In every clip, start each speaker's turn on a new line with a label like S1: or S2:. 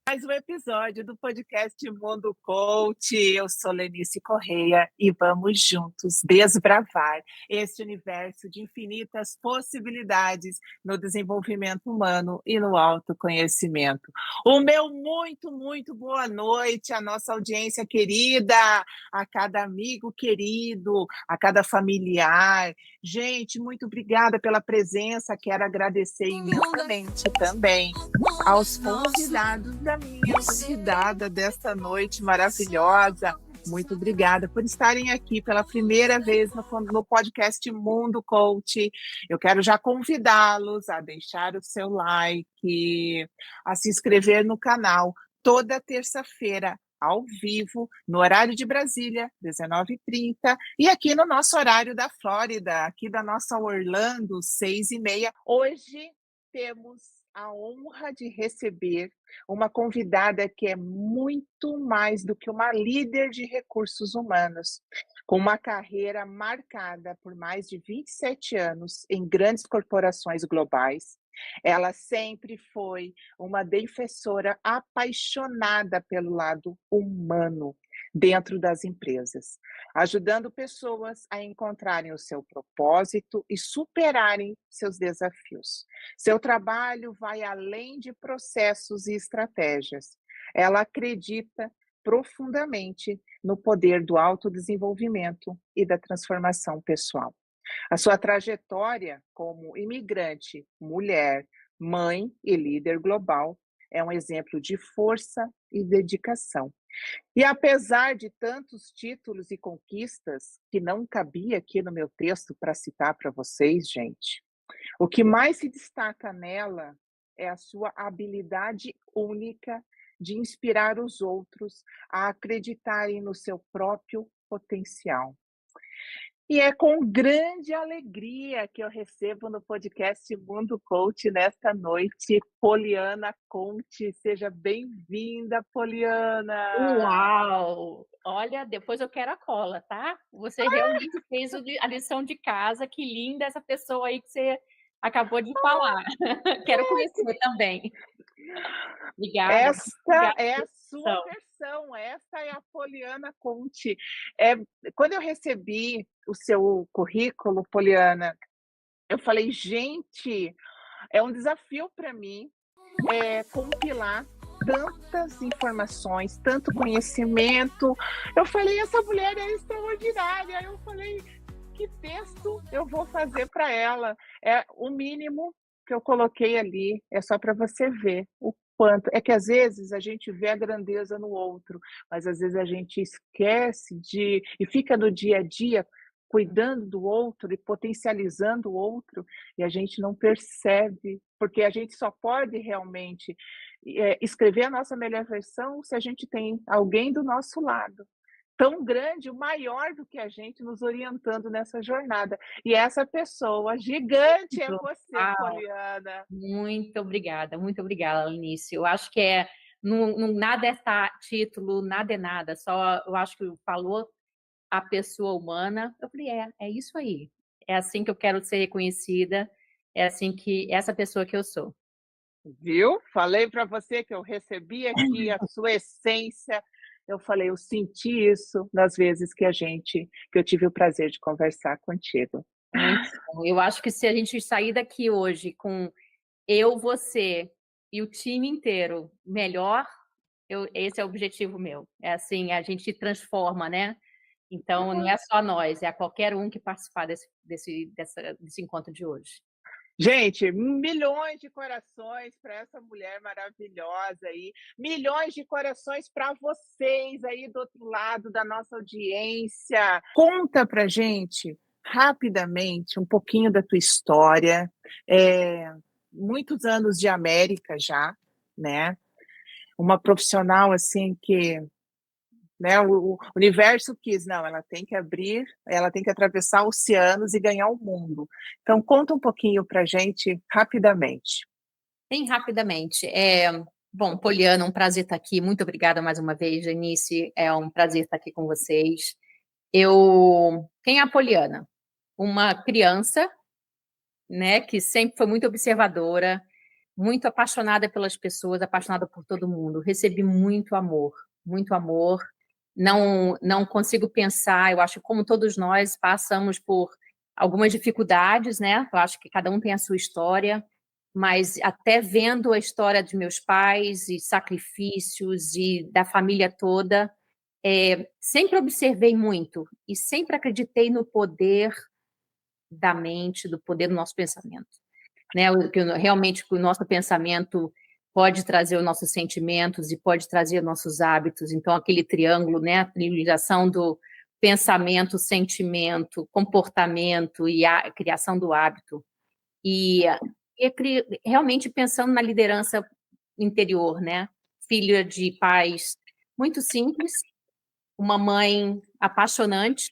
S1: Mais um episódio do podcast Mundo Coach. Eu sou Lenice Correia e vamos juntos desbravar este universo de infinitas possibilidades no desenvolvimento humano e no autoconhecimento. O meu muito boa noite à nossa audiência querida, a cada amigo querido, a cada familiar. Gente, muito obrigada pela presença. Quero agradecer imensamente também aos convidados da minha convidada desta noite maravilhosa. Muito obrigada por estarem aqui pela primeira vez no podcast Mundo Coach. Eu quero já convidá-los a deixar o seu like, a se inscrever no canal toda terça-feira, ao vivo, no horário de Brasília, 19h30, e aqui no nosso horário da Flórida, aqui da nossa Orlando, 6h30. Hoje temos a honra de receber uma convidada que é muito mais do que uma líder de recursos humanos, com uma carreira marcada por mais de 27 anos em grandes corporações globais. Ela sempre foi uma defensora apaixonada pelo lado humano dentro das empresas, ajudando pessoas a encontrarem o seu propósito e superarem seus desafios. Seu trabalho vai além de processos e estratégias. Ela acredita profundamente no poder do autodesenvolvimento e da transformação pessoal. A sua trajetória como imigrante, mulher, mãe e líder global é um exemplo de força e dedicação. E apesar de tantos títulos e conquistas que não cabia aqui no meu texto para citar para vocês, gente, o que mais se destaca nela é a sua habilidade única de inspirar os outros a acreditarem no seu próprio potencial. E é com grande alegria que eu recebo no podcast Mundo Coach nesta noite, Poliana Conte. Seja bem-vinda, Poliana!
S2: Uau! Olha, depois eu quero a cola, tá? Você realmente fez a lição de casa. Que linda essa pessoa aí que você acabou de falar. Quero conhecer também. Obrigada.
S1: Esta
S2: Obrigada
S1: é
S2: pela
S1: a sua
S2: introdução.
S1: versão, esta é a Poliana Conte. Quando eu recebi o seu currículo, Poliana, eu falei, gente, é um desafio para mim compilar tantas informações, tanto conhecimento. Eu falei, essa mulher é extraordinária. Eu falei, que texto eu vou fazer para ela? É o mínimo que eu coloquei ali, é só para você ver o quanto. É que às vezes a gente vê a grandeza no outro, mas às vezes a gente esquece e fica no dia a dia cuidando do outro e potencializando o outro, e a gente não percebe, porque a gente só pode realmente escrever a nossa melhor versão se a gente tem alguém do nosso lado, tão grande, maior do que a gente, nos orientando nessa jornada. E essa pessoa gigante é você,
S2: Uau!
S1: Poliana.
S2: Muito obrigada, Lenice. Eu acho que nada é título, nada é nada. Só eu acho que falou a pessoa humana. Eu falei, é isso aí. É assim que eu quero ser reconhecida. É assim que essa pessoa que eu sou.
S1: Viu? Falei para você que eu recebi aqui a sua essência. Eu falei, eu senti isso nas vezes que eu tive o prazer de conversar contigo.
S2: Muito bom. Eu acho que se a gente sair daqui hoje com eu, você e o time inteiro melhor, esse é o objetivo meu. É assim, a gente transforma, né? Então, não é só nós, é a qualquer um que participar desse encontro de hoje.
S1: Gente, milhões de corações para essa mulher maravilhosa aí, milhões de corações para vocês aí do outro lado da nossa audiência. Conta pra gente rapidamente um pouquinho da tua história, muitos anos de América já, né? Uma profissional assim que, né, o universo quis, não, ela tem que abrir, ela tem que atravessar oceanos e ganhar o mundo. Então, conta um pouquinho para a gente, rapidamente.
S2: Bem rapidamente. Bom, Poliana, um prazer estar aqui. Muito obrigada mais uma vez, Janice. É um prazer estar aqui com vocês. Quem é a Poliana? Uma criança, né, que sempre foi muito observadora, muito apaixonada pelas pessoas, apaixonada por todo mundo. Recebi muito amor, muito amor. Não consigo pensar, eu acho que como todos nós passamos por algumas dificuldades, né? Eu acho que cada um tem a sua história, mas até vendo a história de meus pais e sacrifícios e da família toda, sempre observei muito e sempre acreditei no poder da mente, do poder do nosso pensamento, né? Que realmente o nosso pensamento pode trazer os nossos sentimentos e pode trazer nossos hábitos. Então, aquele triângulo, né? A triangulação do pensamento, sentimento, comportamento e a criação do hábito. Realmente pensando na liderança interior, né? Filha de pais muito simples, uma mãe apaixonante,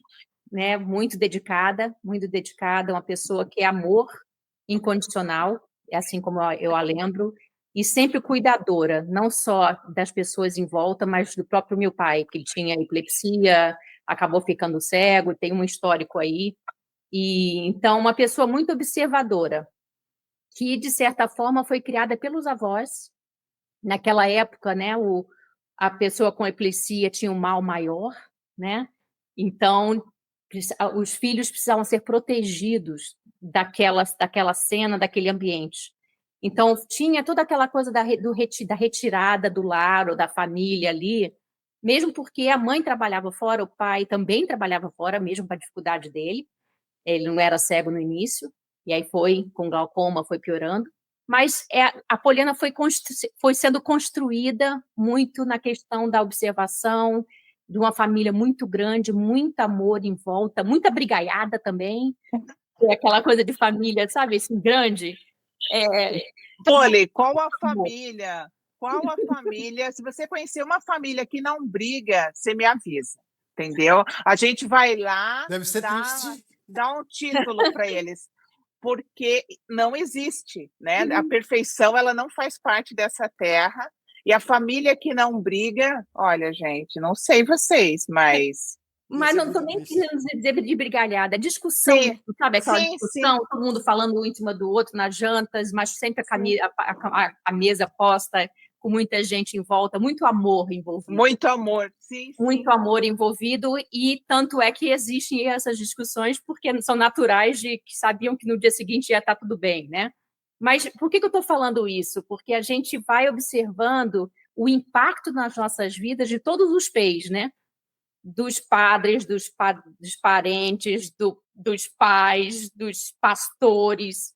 S2: né? Muito dedicada, uma pessoa que é amor incondicional, é assim como eu a lembro, e sempre cuidadora, não só das pessoas em volta, mas do próprio meu pai, que ele tinha epilepsia, acabou ficando cego, tem um histórico aí, e então uma pessoa muito observadora, que de certa forma foi criada pelos avós. Naquela época, né, a pessoa com epilepsia tinha um mal maior, né? Então, os filhos precisavam ser protegidos daquela cena, daquele ambiente. Então, tinha toda aquela coisa da retirada do lar ou da família ali, mesmo porque a mãe trabalhava fora, o pai também trabalhava fora, mesmo com a dificuldade dele. Ele não era cego no início, e aí foi, com glaucoma, foi piorando. Mas a Poliana foi sendo construída muito na questão da observação, de uma família muito grande, muito amor em volta, muita brigaiada também, aquela coisa de família, sabe, assim, grande.
S1: Poli, qual a família? Qual a família? Se você conhecer uma família que não briga, você me avisa, entendeu? A gente vai lá,
S3: Deve ser triste.
S1: dá um título para eles, porque não existe, né? A perfeição ela não faz parte dessa terra. E a família que não briga, olha, gente, não sei vocês, mas
S2: Mas não estou nem querendo dizer de brigalhada, é discussão,
S1: sim,
S2: sabe aquela
S1: sim,
S2: discussão,
S1: sim.
S2: todo mundo falando um em cima do outro nas jantas, mas sempre a mesa posta, com muita gente em volta, muito amor envolvido.
S1: Muito amor, sim,
S2: Muito amor envolvido, e tanto é que existem essas discussões porque são naturais, de que sabiam que no dia seguinte ia estar tudo bem, né? Mas por que eu estou falando isso? Porque a gente vai observando o impacto nas nossas vidas de todos os pés, né? Dos padres, dos parentes, dos pais, dos pastores,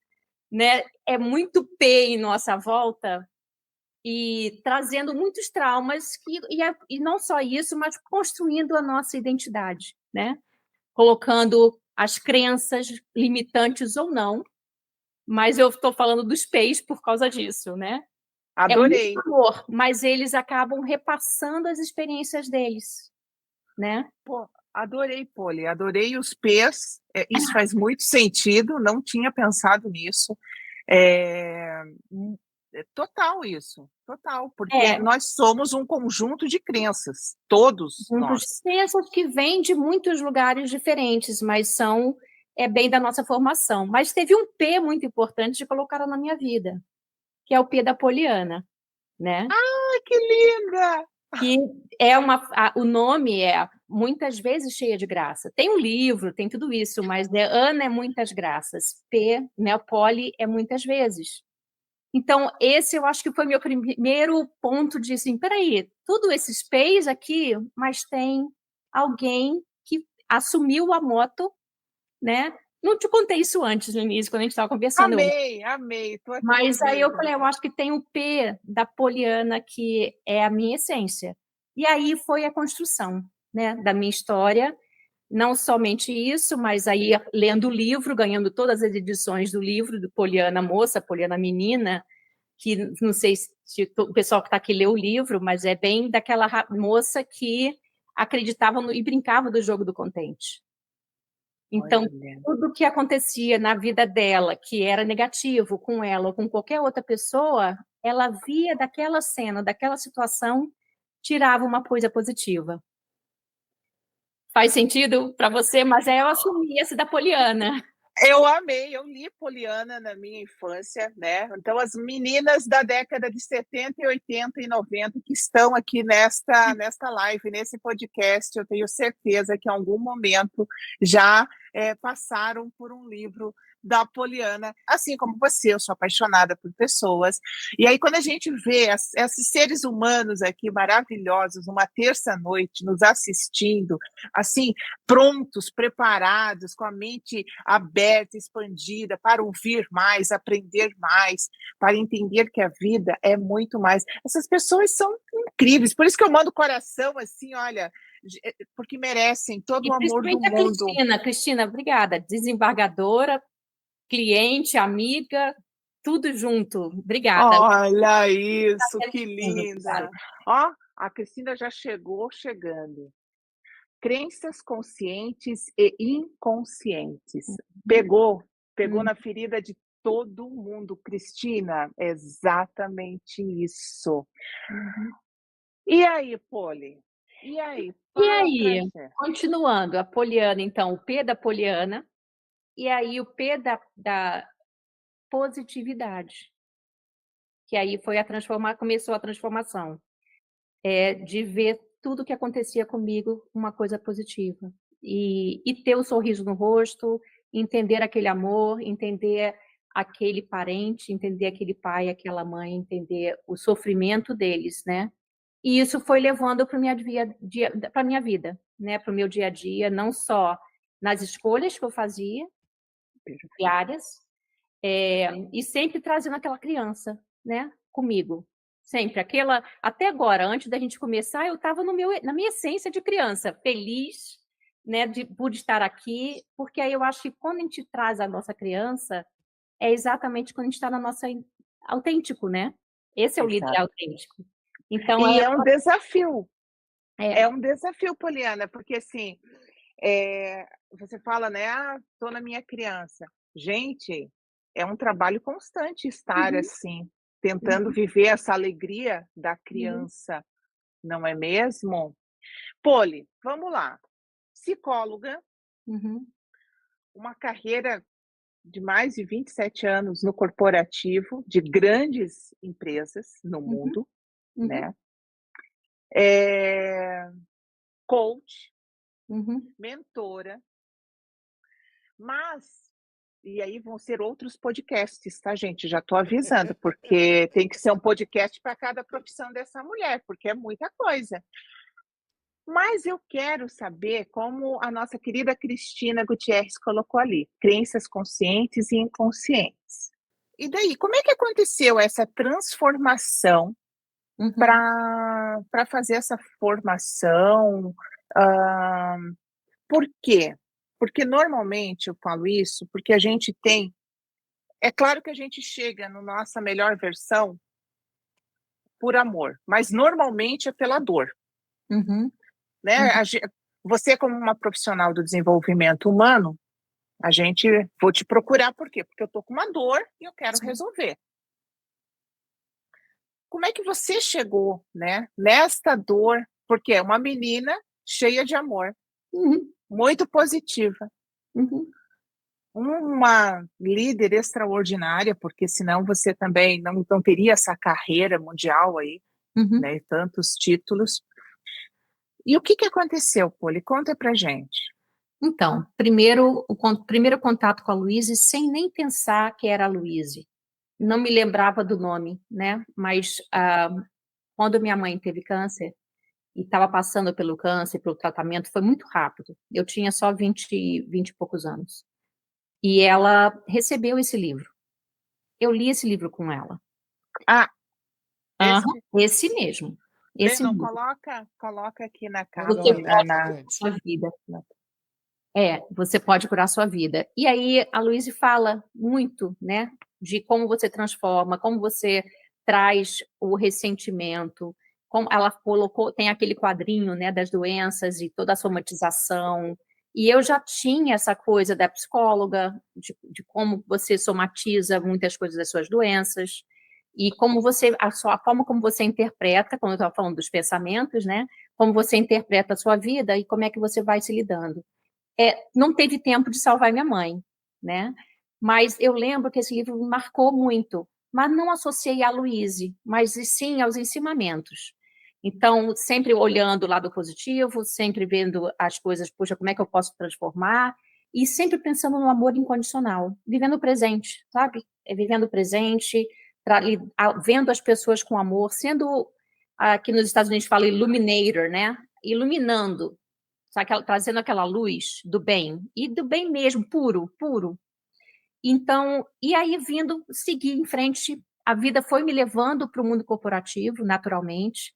S2: né? É muito P em nossa volta e trazendo muitos traumas e não só isso, mas construindo a nossa identidade, né? Colocando as crenças limitantes ou não, mas eu estou falando dos P's por causa disso, né?
S1: adorei.
S2: É muito amor, mas eles acabam repassando as experiências deles, né?
S1: Pô, adorei, Poli, adorei os P's. Isso faz muito sentido, não tinha pensado nisso. É, total isso, total, porque nós somos um conjunto de crenças, todos nós.
S2: Crenças que vêm de muitos lugares diferentes, mas bem da nossa formação. Mas teve um P muito importante de colocar na minha vida, que é o P da Poliana, né?
S1: Ai, que linda!
S2: Que o nome é muitas vezes cheia de graça. Tem um livro, tem tudo isso, mas Ana é muitas graças. P, né? Poli é muitas vezes. Então, esse eu acho que foi meu primeiro ponto de assim, peraí, tudo esses P's aqui, mas tem alguém que assumiu a moto, né? Não te contei isso antes, no início, quando a gente estava conversando.
S1: Amei, estou aqui
S2: Mas aí eu
S1: ouvindo.
S2: falei, eu acho que tem o P da Poliana, que é a minha essência. E aí foi a construção, né, da minha história. Não somente isso, mas aí lendo o livro, ganhando todas as edições do livro do Poliana Moça, Poliana Menina, que não sei se o pessoal que está aqui leu o livro, mas é bem daquela moça que acreditava e brincava do jogo do contente. Então, tudo que acontecia na vida dela, que era negativo com ela ou com qualquer outra pessoa, ela via daquela cena, daquela situação, tirava uma coisa positiva. Faz sentido para você? Mas eu assumi esse da Poliana.
S1: Eu amei, eu li Poliana na minha infância, né, então as meninas da década de 70 e 80 e 90 que estão aqui nesta live, nesse podcast, eu tenho certeza que em algum momento já, passaram por um livro da Poliana, assim como você, eu sou apaixonada por pessoas, e aí quando a gente vê esses seres humanos aqui maravilhosos, uma terça-noite nos assistindo, assim, prontos, preparados, com a mente aberta, expandida, para ouvir mais, aprender mais, para entender que a vida é muito mais. Essas pessoas são incríveis, por isso que eu mando coração assim, olha, porque merecem todo
S2: E
S1: o amor do
S2: principalmente a
S1: mundo.
S2: Cristina, obrigada, desembargadora, cliente, amiga, tudo junto. Obrigada.
S1: Olha isso, que
S2: Obrigada.
S1: linda. Ó, a Cristina já chegou chegando. Crenças conscientes e inconscientes. Pegou na ferida de todo mundo, Cristina, exatamente isso. E aí, Poli? E aí,
S2: E
S1: fala pra
S2: aí,
S1: gente.
S2: continuando, a Poliana, então, o P da Poliana, e aí o P da positividade, que aí foi começou a transformação, de ver tudo que acontecia comigo uma coisa positiva. E ter o sorriso no rosto, entender aquele amor, entender aquele parente, entender aquele pai, aquela mãe, entender o sofrimento deles, né? E isso foi levando para a minha vida, né? Para o meu dia a dia, não só nas escolhas que eu fazia, diárias, e sempre trazendo aquela criança, né? Comigo. Sempre. Até agora, antes da gente começar, eu estava na minha essência de criança, feliz, né, por estar aqui, porque aí eu acho que quando a gente traz a nossa criança, é exatamente quando a gente está na nossa autêntico, né? Esse é o líder
S1: Exato.
S2: autêntico. Então,
S1: E é um desafio.
S2: é,
S1: É um desafio, Poliana, porque assim, você fala, né? Ah, tô na minha criança. Gente, é um trabalho constante estar
S2: uhum,
S1: assim, tentando
S2: uhum,
S1: viver essa alegria da
S2: uhum,
S1: criança, não é mesmo? Poli, vamos lá. Psicóloga,
S2: uhum,
S1: uma carreira de mais de 27 anos no corporativo, de grandes empresas no
S2: uhum,
S1: mundo,
S2: uhum,
S1: né? Coach,
S2: uhum.
S1: mentora, mas e aí vão ser outros podcasts, tá, gente? Já estou avisando, porque tem que ser um podcast para cada profissão dessa mulher, porque é muita coisa. Mas eu quero saber como a nossa querida Cristina Gutierrez colocou ali, crenças conscientes e inconscientes. E daí, como é que aconteceu essa transformação
S2: Uhum,
S1: para fazer essa formação? Hã, por quê? Porque normalmente eu falo isso, porque a gente tem é claro que a gente chega no nossa melhor versão por amor, mas normalmente é pela dor,
S2: uhum,
S1: né,
S2: uhum,
S1: você como uma profissional do desenvolvimento humano, a gente vou te procurar por quê? Porque eu tô com uma dor e eu quero resolver. Como é que você chegou, né, nesta dor? Porque é uma menina cheia de amor,
S2: uhum,
S1: muito positiva,
S2: uhum,
S1: uma líder extraordinária, porque senão você também não teria essa carreira mundial aí,
S2: uhum.
S1: né, tantos títulos. E o que que aconteceu, Poli? Conta pra gente.
S2: Então, primeiro contato com a Luíse, sem nem pensar que era a Luíse. Não me lembrava do nome, né? Mas quando minha mãe teve câncer e estava passando pelo câncer, pelo tratamento, foi muito rápido. Eu tinha só 20 e poucos anos. E ela recebeu esse livro. Eu li esse livro com ela.
S1: Ah,
S2: Aham,
S1: esse
S2: esse mesmo. Esse
S1: Breno,
S2: mesmo.
S1: coloca aqui na
S2: Você
S1: cápsula,
S2: pode curar sua vida. Você pode curar sua vida. E aí a Luíse fala muito, né, de como você transforma, como você traz o ressentimento, como ela colocou, tem aquele quadrinho, né, das doenças e toda a somatização. E eu já tinha essa coisa da psicóloga, de como você somatiza muitas coisas das suas doenças e como a forma como você interpreta, quando eu estava falando dos pensamentos, né, como você interpreta a sua vida e como é que você vai se lidando. Não teve tempo de salvar minha mãe. né? Mas eu lembro que esse livro me marcou muito, mas não associei a Louise, mas sim aos ensinamentos. Então, sempre olhando o lado positivo, sempre vendo as coisas, poxa, como é que eu posso transformar? E sempre pensando no amor incondicional, vivendo o presente, sabe? Vivendo o presente, vendo as pessoas com amor, sendo, aqui nos Estados Unidos fala illuminator, né? Iluminando, sabe? Trazendo aquela luz do bem, e do bem mesmo, puro, puro. Então, e aí vindo, seguir em frente, a vida foi me levando para o mundo corporativo, naturalmente,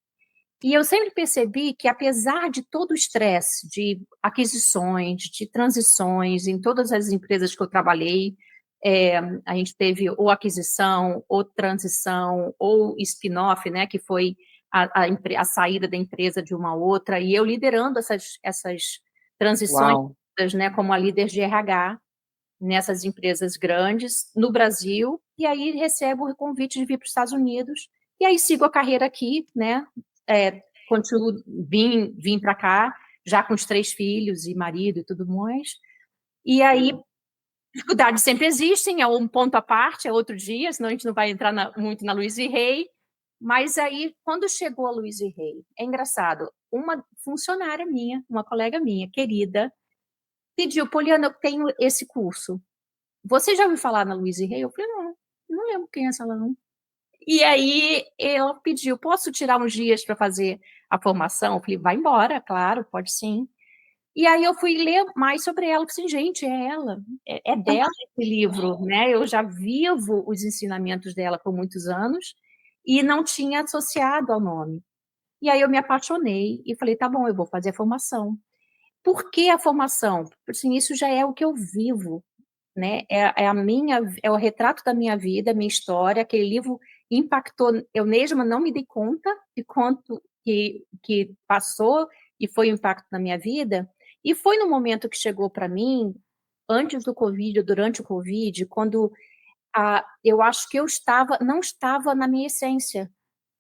S2: e eu sempre percebi que, apesar de todo o estresse de aquisições, de transições, em todas as empresas que eu trabalhei, a gente teve ou aquisição, ou transição, ou spin-off, né, que foi a saída da empresa de uma outra, e eu liderando essas transições,
S1: Uau!
S2: né, como a líder de RH, nessas empresas grandes, no Brasil, e aí recebo o convite de vir para os Estados Unidos, e aí sigo a carreira aqui, né, continuo, vim para cá, já com os 3 filhos e marido e tudo mais, e aí dificuldades sempre existem, é um ponto à parte, é outro dia, senão a gente não vai entrar muito na Louise Hay, mas aí, quando chegou a Louise Hay, é engraçado, uma funcionária minha, uma colega minha, querida, pediu, Poliana, eu tenho esse curso, você já ouviu falar na Louise Hay? Eu falei, não lembro quem é essa lá, não. E aí ela pediu, posso tirar uns dias para fazer a formação? Eu falei, vai embora, claro, pode sim. E aí eu fui ler mais sobre ela, falei assim, gente, é ela, é dela esse livro, né? Eu já vivo os ensinamentos dela por muitos anos e não tinha associado ao nome. E aí eu me apaixonei e falei, tá bom, eu vou fazer a formação. Por que a formação? Assim, isso já é o que eu vivo, né? É o retrato da minha vida, minha história. Aquele livro impactou. Eu mesma não me dei conta de quanto que passou e foi um impacto na minha vida. E foi no momento que chegou para mim, antes do Covid, durante o Covid, quando eu acho que não estava na minha essência,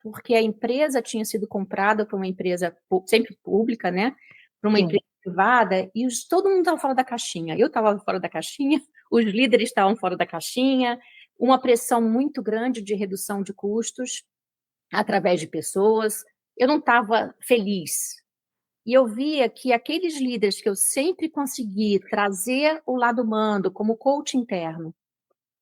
S2: porque a empresa tinha sido comprada por uma empresa sempre pública, né? Por uma
S1: Sim.
S2: empresa privada, e todo mundo estava fora da caixinha. Eu estava fora da caixinha, os líderes estavam fora da caixinha, uma pressão muito grande de redução de custos através de pessoas. Eu não estava feliz. E eu via que aqueles líderes que eu sempre consegui trazer o lado humano, como coach interno,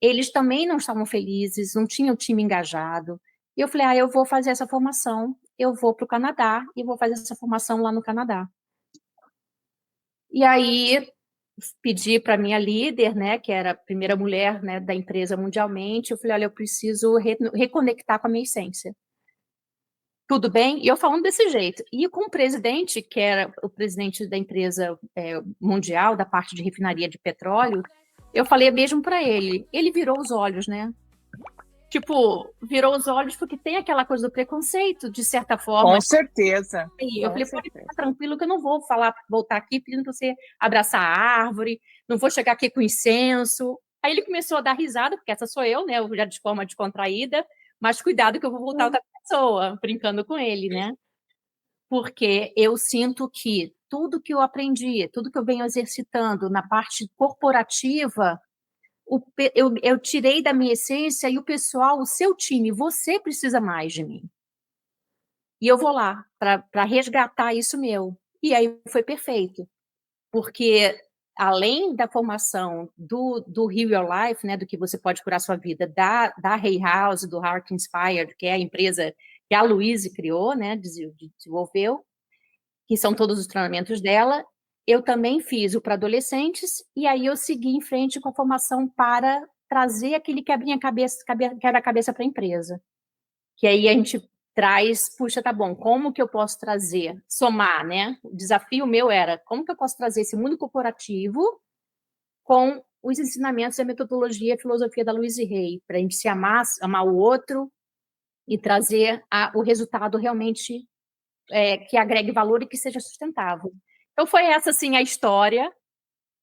S2: eles também não estavam felizes, não tinham o time engajado. E eu falei, eu vou fazer essa formação, eu vou para o Canadá e vou fazer essa formação lá no Canadá. E aí pedi para minha líder, né, que era a primeira mulher, né, da empresa mundialmente, eu falei, olha, eu preciso reconectar com a minha essência. Tudo bem? E eu falando desse jeito. E com o presidente, que era o presidente da empresa mundial, da parte de refinaria de petróleo, eu falei mesmo para ele. Ele virou os olhos, né? Tipo, virou os olhos porque tem aquela coisa do preconceito, de certa forma.
S1: Com certeza,
S2: E eu
S1: com
S2: falei, pode ficar
S1: certeza.
S2: tranquilo que eu não vou voltar aqui pedindo para você abraçar a árvore, não vou chegar aqui com incenso. Aí ele começou a dar risada, porque essa sou eu, né? Eu já de forma descontraída, mas cuidado que eu vou voltar outra pessoa, brincando com ele, né? Porque eu sinto que tudo que eu aprendi, tudo que eu venho exercitando na parte corporativa, eu tirei da minha essência e o pessoal, o seu time, você precisa mais de mim. E eu vou lá para resgatar isso meu. E aí foi perfeito, porque além da formação do Heal Your Life, né, do que você pode curar sua vida, da Hay House, do Heart Inspired, que é a empresa que a Louise criou, né, desenvolveu, que são todos os treinamentos dela, eu também fiz o para adolescentes, e aí eu segui em frente com a formação para trazer aquele quebra-cabeça para a empresa. Que aí a gente traz, puxa, tá bom, como que eu posso trazer, somar, né? O desafio meu era, como que eu posso trazer esse mundo corporativo com os ensinamentos, a metodologia, a filosofia da Louise Hay, para a gente se amar, amar o outro e trazer o resultado realmente que agregue valor e que seja sustentável. Então foi essa, assim, a história,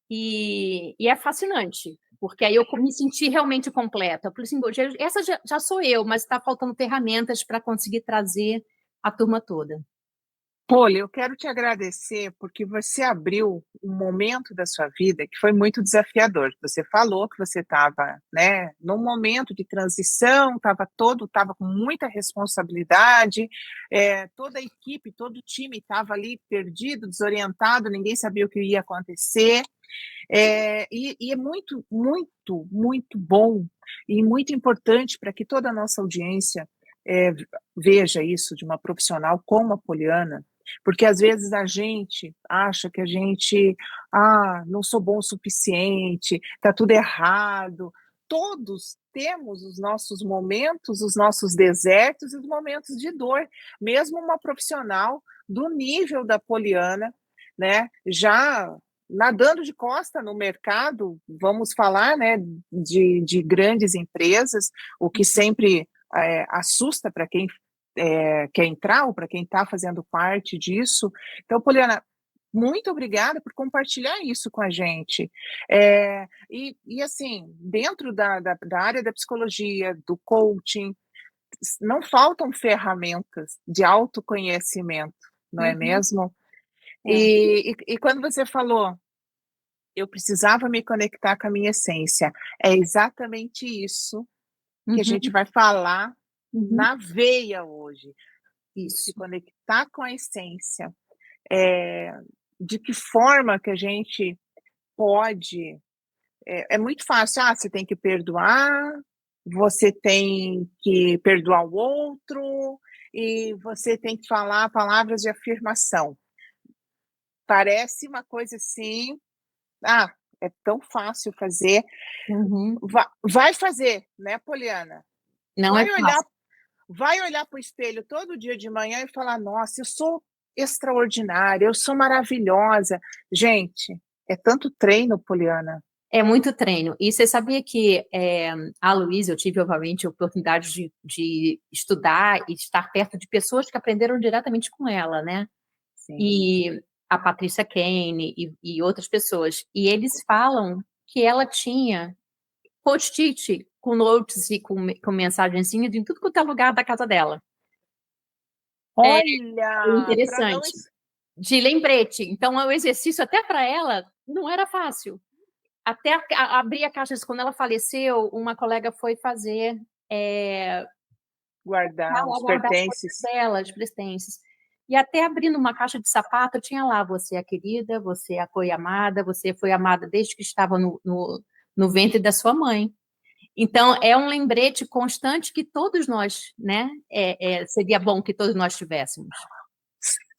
S2: e é fascinante, porque aí eu me senti realmente completa. Eu falei assim, essa já sou eu, mas está faltando ferramentas para conseguir trazer a turma toda.
S1: Poli, eu quero te agradecer porque você abriu um momento da sua vida que foi muito desafiador. Você falou que você estava, né, num momento de transição, estava com muita responsabilidade, toda a equipe, todo o time estava ali perdido, desorientado, ninguém sabia o que ia acontecer. E é muito, muito, muito bom e muito importante para que toda a nossa audiência é, veja isso de uma profissional como a Poliana, porque às vezes a gente acha que a gente, não sou bom o suficiente, está tudo errado. Todos temos os nossos momentos, os nossos desertos e os momentos de dor. Mesmo uma profissional do nível da Poliana, né, já nadando de costa no mercado, vamos falar, né, de grandes empresas, o que sempre assusta para quem quer entrar ou para quem está fazendo parte disso. Então, Poliana, muito obrigada por compartilhar isso com a gente. Assim, dentro da área da psicologia, do coaching, não faltam ferramentas de autoconhecimento, não é mesmo?
S2: É.
S1: E quando você falou, eu precisava me conectar com a minha essência, é exatamente isso que a gente
S2: Uhum,
S1: vai falar
S2: uhum.
S1: na veia hoje. Se
S2: Isso.
S1: conectar com a essência, é, de que forma que a gente pode. É muito fácil, você tem que perdoar, você tem que perdoar o outro, e você tem que falar palavras de afirmação. Parece uma coisa assim, é tão fácil fazer.
S2: Uhum.
S1: Vai fazer, né, Poliana?
S2: Não é
S1: Vai olhar,
S2: fácil.
S1: vai olhar para o espelho todo dia de manhã e falar: nossa, eu sou extraordinária, eu sou maravilhosa. Gente, é tanto treino, Poliana.
S2: É muito treino. E você sabia que a Luísa, eu tive, obviamente, a oportunidade de estudar e estar perto de pessoas que aprenderam diretamente com ela, né?
S1: Sim.
S2: E a Patrícia Kane e outras pessoas. E eles falam que ela tinha post-it com notes e com mensagenzinhas em tudo quanto é lugar da casa dela. É
S1: Olha, para não.
S2: interessante. De lembrete. Então, o exercício até para ela não era fácil. Até abrir a caixa, quando ela faleceu, uma colega foi fazer,
S1: Guardar os
S2: guardar as coisas
S1: pertences.
S2: dela, os pertences. E até abrindo uma caixa de sapato, tinha lá: você é querida, você foi amada, você foi amada desde que estava no ventre da sua mãe. Então, é um lembrete constante que todos nós, né, seria bom que todos nós tivéssemos.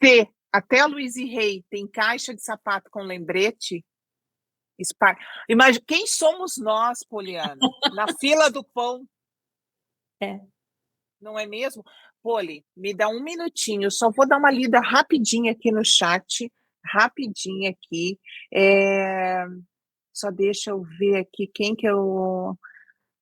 S1: Se até a Luiz Rei tem caixa de sapato com lembrete, imagina, quem somos nós, Poliana? Na fila do pão.
S2: É.
S1: Não é mesmo? Poli, me dá um minutinho, eu só vou dar uma lida rapidinho aqui no chat, rapidinho aqui. Só deixa eu ver aqui quem que eu.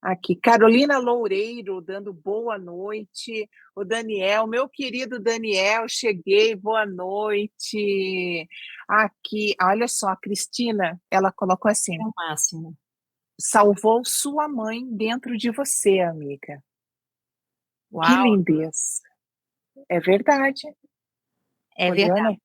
S1: Aqui, Carolina Loureiro, dando boa noite. O Daniel, meu querido Daniel, cheguei, boa noite. Aqui, olha só, a Cristina, ela colocou
S2: É
S1: assim:
S2: o máximo.
S1: salvou sua mãe dentro de você, amiga. Que
S2: Uau,
S1: lindez. É verdade.
S2: é verdade.
S1: Poliana,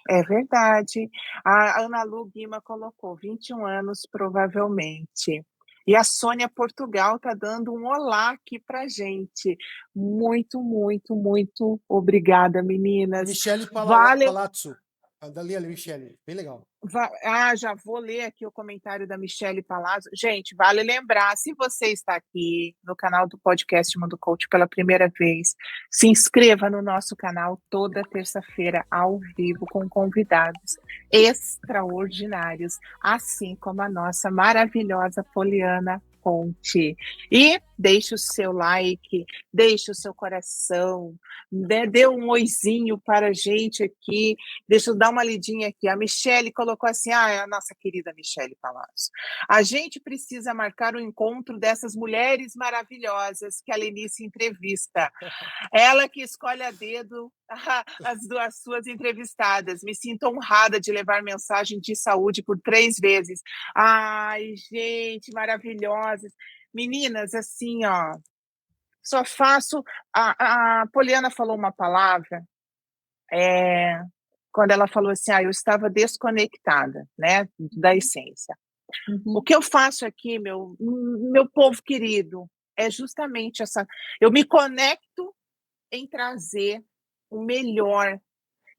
S1: é verdade. A Ana Lu Guima colocou 21 anos, provavelmente. E a Sônia Portugal está dando um olá aqui para gente. Muito, muito, muito obrigada, meninas.
S3: Michele
S1: Vale.
S3: Palazzo. Dali ali, Michele. Bem legal.
S1: Já vou ler aqui o comentário da Michele Palazzo. Gente, vale lembrar, se você está aqui no canal do podcast Mundo Coach pela primeira vez, se inscreva no nosso canal toda terça-feira, ao vivo, com convidados extraordinários, assim como a nossa maravilhosa Poliana Ponte. E deixe o seu like, deixe o seu coração, dê um oizinho para a gente aqui. Deixa eu dar uma lidinha aqui. A Michele colocou assim: é a nossa querida Michele Palazzo. A gente precisa marcar o encontro dessas mulheres maravilhosas que a Lenice entrevista. Ela que escolhe a dedo as suas entrevistadas. Me sinto honrada de levar mensagem de saúde por 3 vezes. Ai, gente, maravilhosas. Meninas, assim, ó, só faço. A Poliana falou uma palavra é, quando ela falou assim, eu estava desconectada, né, da essência. O que eu faço aqui, meu povo querido, é justamente eu me conecto em trazer o melhor,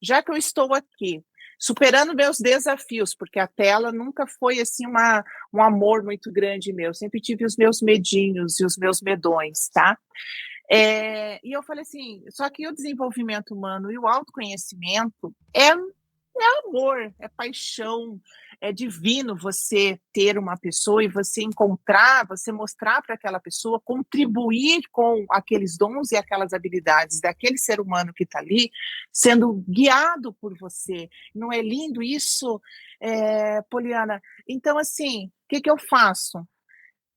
S1: já que eu estou aqui, superando meus desafios, porque a tela nunca foi assim um amor muito grande meu, sempre tive os meus medinhos e os meus medões, tá? E eu falei assim, só que o desenvolvimento humano e o autoconhecimento é amor, é paixão, é divino você ter uma pessoa e você encontrar, você mostrar para aquela pessoa, contribuir com aqueles dons e aquelas habilidades daquele ser humano que está ali, sendo guiado por você. Não é lindo isso, Poliana? Então, assim, o que eu faço?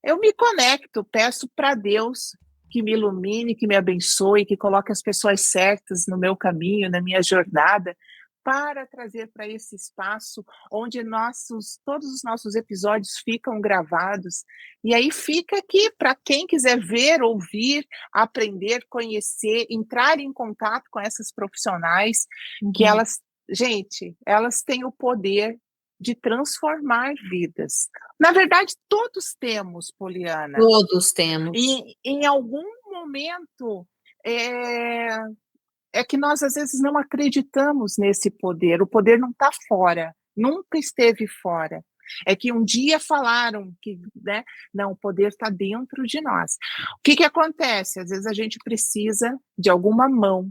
S1: Eu me conecto, peço para Deus que me ilumine, que me abençoe, que coloque as pessoas certas no meu caminho, na minha jornada, para trazer para esse espaço onde todos os nossos episódios ficam gravados. E aí fica aqui para quem quiser ver, ouvir, aprender, conhecer, entrar em contato com essas profissionais, que elas têm o poder de transformar vidas. Na verdade, todos temos, Poliana.
S2: Todos temos.
S1: E em algum momento é que nós às vezes não acreditamos nesse poder. O poder não está fora, nunca esteve fora. É que um dia falaram que, né? Não, o poder está dentro de nós. O que acontece? Às vezes a gente precisa de alguma mão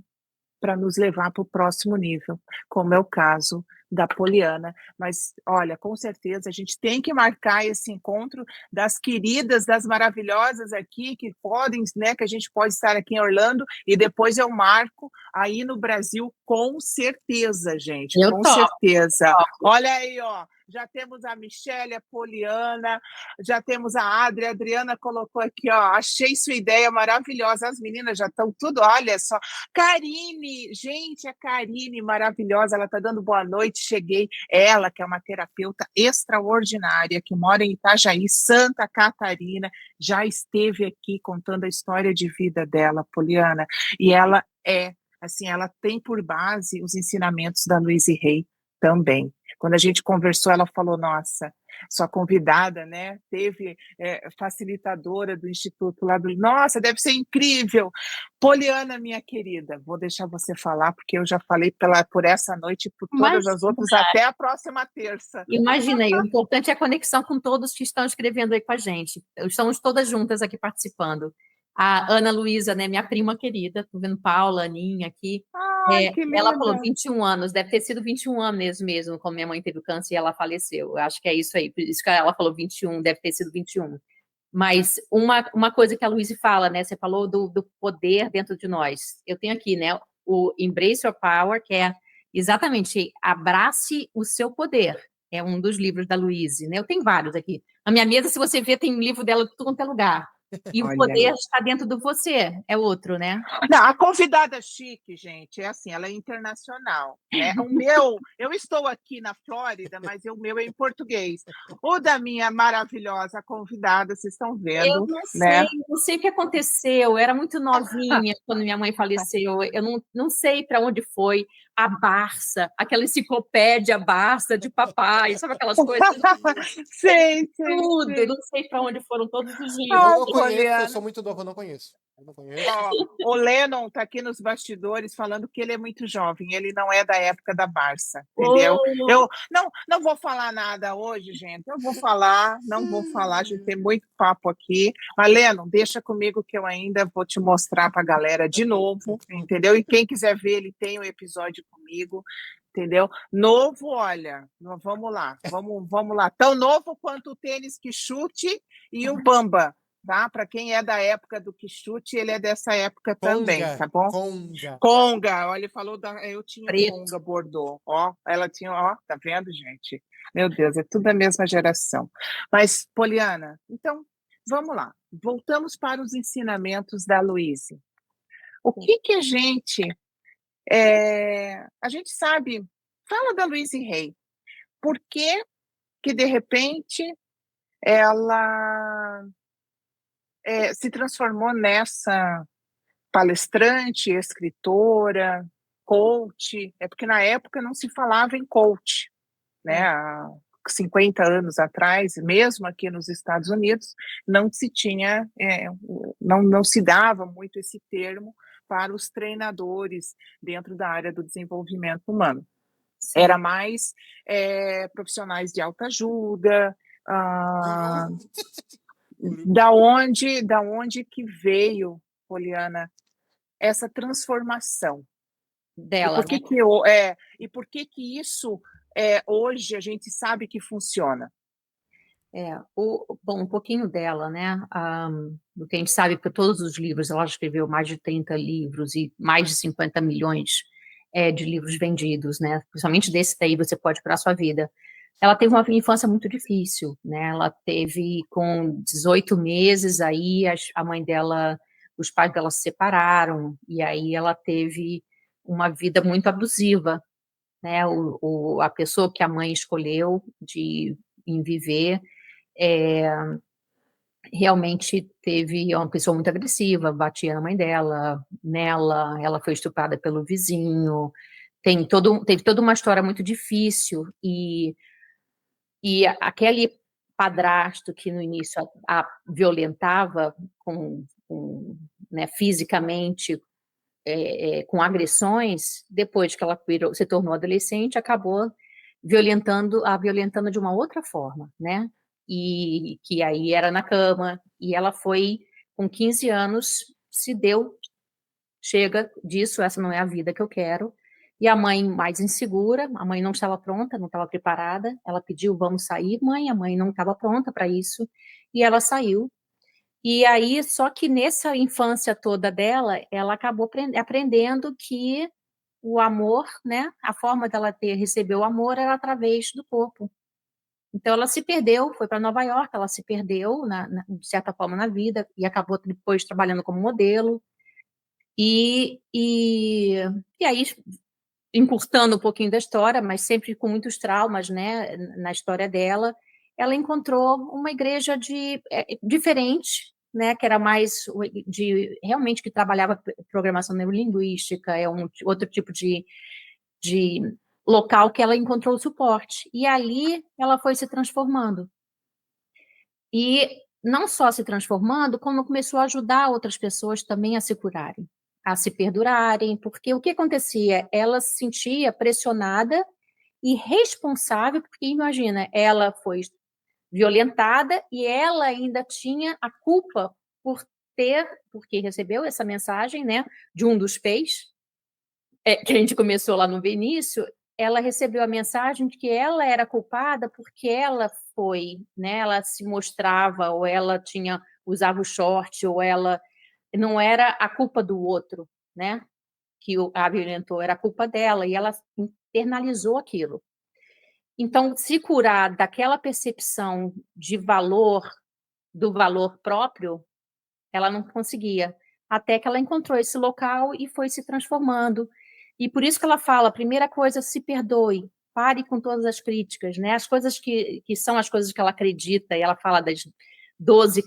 S1: para nos levar para o próximo nível, como é o caso da Poliana. Mas, olha, com certeza a gente tem que marcar esse encontro das queridas, das maravilhosas aqui, que podem, né, que a gente pode estar aqui em Orlando, e depois eu marco aí no Brasil, com certeza, gente,
S2: Eu
S1: com
S2: topo,
S1: certeza.
S2: topo.
S1: Olha aí, ó. Já temos a Michelle, a Poliana, já temos a Adriana colocou aqui, ó, achei sua ideia maravilhosa, as meninas já estão tudo, olha só, Karine, gente, a Karine maravilhosa, ela está dando boa noite, cheguei, ela que é uma terapeuta extraordinária, que mora em Itajaí, Santa Catarina, já esteve aqui contando a história de vida dela, Poliana, e ela assim, ela tem por base os ensinamentos da Louise Hay também. Quando a gente conversou, ela falou, nossa, sua convidada, né, teve facilitadora do Instituto lá nossa, deve ser incrível. Poliana, minha querida, vou deixar você falar, porque eu já falei por essa noite e por todas as outras, até a próxima terça.
S2: Imagina aí, o importante é a conexão com todos que estão escrevendo aí com a gente. Estamos todas juntas aqui participando. A Ana Luísa, né, minha prima querida, estou vendo Paula, Aninha aqui.
S1: Ai, que linda.
S2: Ela falou 21 anos, deve ter sido 21 anos mesmo, quando minha mãe teve câncer e ela faleceu. Eu acho que é isso aí, por isso que ela falou 21, deve ter sido 21. Mas uma coisa que a Luísa fala, né, você falou do poder dentro de nós. Eu tenho aqui, né, o Embrace Your Power, que é exatamente abrace o seu poder. É um dos livros da Luísa, né? Eu tenho vários aqui. Na minha mesa, se você ver, tem um livro dela de tudo quanto é lugar. E o poder está dentro de você, é outro, né?
S1: Não, a convidada chique, gente, é assim, ela é internacional, né? Eu estou aqui na Flórida, mas o meu é em português. O da minha maravilhosa convidada, vocês estão vendo,
S2: eu
S1: né?
S2: Não sei o que aconteceu, eu era muito novinha quando minha mãe faleceu, eu não sei para onde foi. A Barça, aquela enciclopédia Barça de papai, sabe aquelas coisas?
S1: Sim,
S2: Tudo,
S1: sim.
S2: não sei para onde foram todos os
S3: Eu
S2: livros.
S3: não conheço, eu sou muito novo, eu não conheço. Eu não conheço.
S1: O Lennon está aqui nos bastidores falando que ele é muito jovem, ele não é da época da Barça, entendeu? Eu não vou falar nada hoje, gente. Eu vou falar, não vou falar, a gente tem muito papo aqui. Mas, Lennon, deixa comigo que eu ainda vou te mostrar para a galera de novo, entendeu? E quem quiser ver, ele tem um episódio comigo. Entendeu? Novo, olha, vamos lá, vamos lá. Tão novo quanto o tênis que chute e o Bamba. Tá? Para quem é da época do Quixote, ele é dessa época também, tá bom? Conga, olha, ele falou eu tinha um Conga Bordeaux, ó, ela tinha, ó, tá vendo, gente? Meu Deus, é tudo da mesma geração. Mas, Poliana, então, vamos lá. Voltamos para os ensinamentos da Louise. O que a gente sabe, fala da Louise Hay. Por que de repente, ela se transformou nessa palestrante, escritora, coach, é porque na época não se falava em coach, né? Há 50 anos atrás, mesmo aqui nos Estados Unidos, não se tinha, não se dava muito esse termo para os treinadores dentro da área do desenvolvimento humano. Era mais profissionais de autoajuda, da onde que veio, Poliana, essa transformação?
S2: Dela,
S1: e por que
S2: né?
S1: e por que que isso hoje a gente sabe que funciona?
S2: Bom, um pouquinho dela, né? Do que a gente sabe, por todos os livros, ela escreveu mais de 30 livros e mais de 50 milhões de livros vendidos, né? Principalmente desse daí, você pode para a sua vida. Ela teve uma infância muito difícil, né? Ela teve, com 18 meses, aí a mãe dela, os pais dela se separaram, e aí ela teve uma vida muito abusiva, né? A pessoa que a mãe escolheu em viver é, realmente teve uma pessoa muito agressiva, batia na mãe dela, nela, ela foi estuprada pelo vizinho, teve toda uma história muito difícil, e aquele padrasto que no início a violentava né, fisicamente, com agressões, depois que ela se tornou adolescente, acabou a violentando de uma outra forma, né? E que aí era na cama, e ela foi, com 15 anos, se deu, chega disso, essa não é a vida que eu quero. E a mãe mais insegura, a mãe não estava pronta, não estava preparada, ela pediu, vamos sair, mãe, a mãe não estava pronta para isso, e ela saiu. E aí, só que nessa infância toda dela, ela acabou aprendendo que o amor, né, a forma dela receber o amor era através do corpo. Então ela se perdeu, foi para Nova York, ela se perdeu, de certa forma, na vida, e acabou depois trabalhando como modelo. E aí, encurtando um pouquinho da história, mas sempre com muitos traumas, né, na história dela, ela encontrou uma igreja diferente, né, que era mais realmente que trabalhava programação neurolinguística, outro tipo de local que ela encontrou suporte. E ali ela foi se transformando. E não só se transformando, como começou a ajudar outras pessoas também a se curarem, a se perdurarem, porque o que acontecia? Ela se sentia pressionada e responsável, porque imagina, ela foi violentada e ela ainda tinha a culpa porque recebeu essa mensagem, né, de um dos pais, que a gente começou lá no início. Ela recebeu a mensagem de que ela era culpada porque ela foi, né, ela se mostrava, ou ela usava o short, ou ela não era a culpa do outro, né, que a violentou, era a culpa dela, e ela internalizou aquilo. Então, se curar daquela percepção do valor próprio, ela não conseguia, até que ela encontrou esse local e foi se transformando. E por isso que ela fala, a primeira coisa, se perdoe, pare com todas as críticas, né? As coisas que são as coisas que ela acredita, e ela fala das 12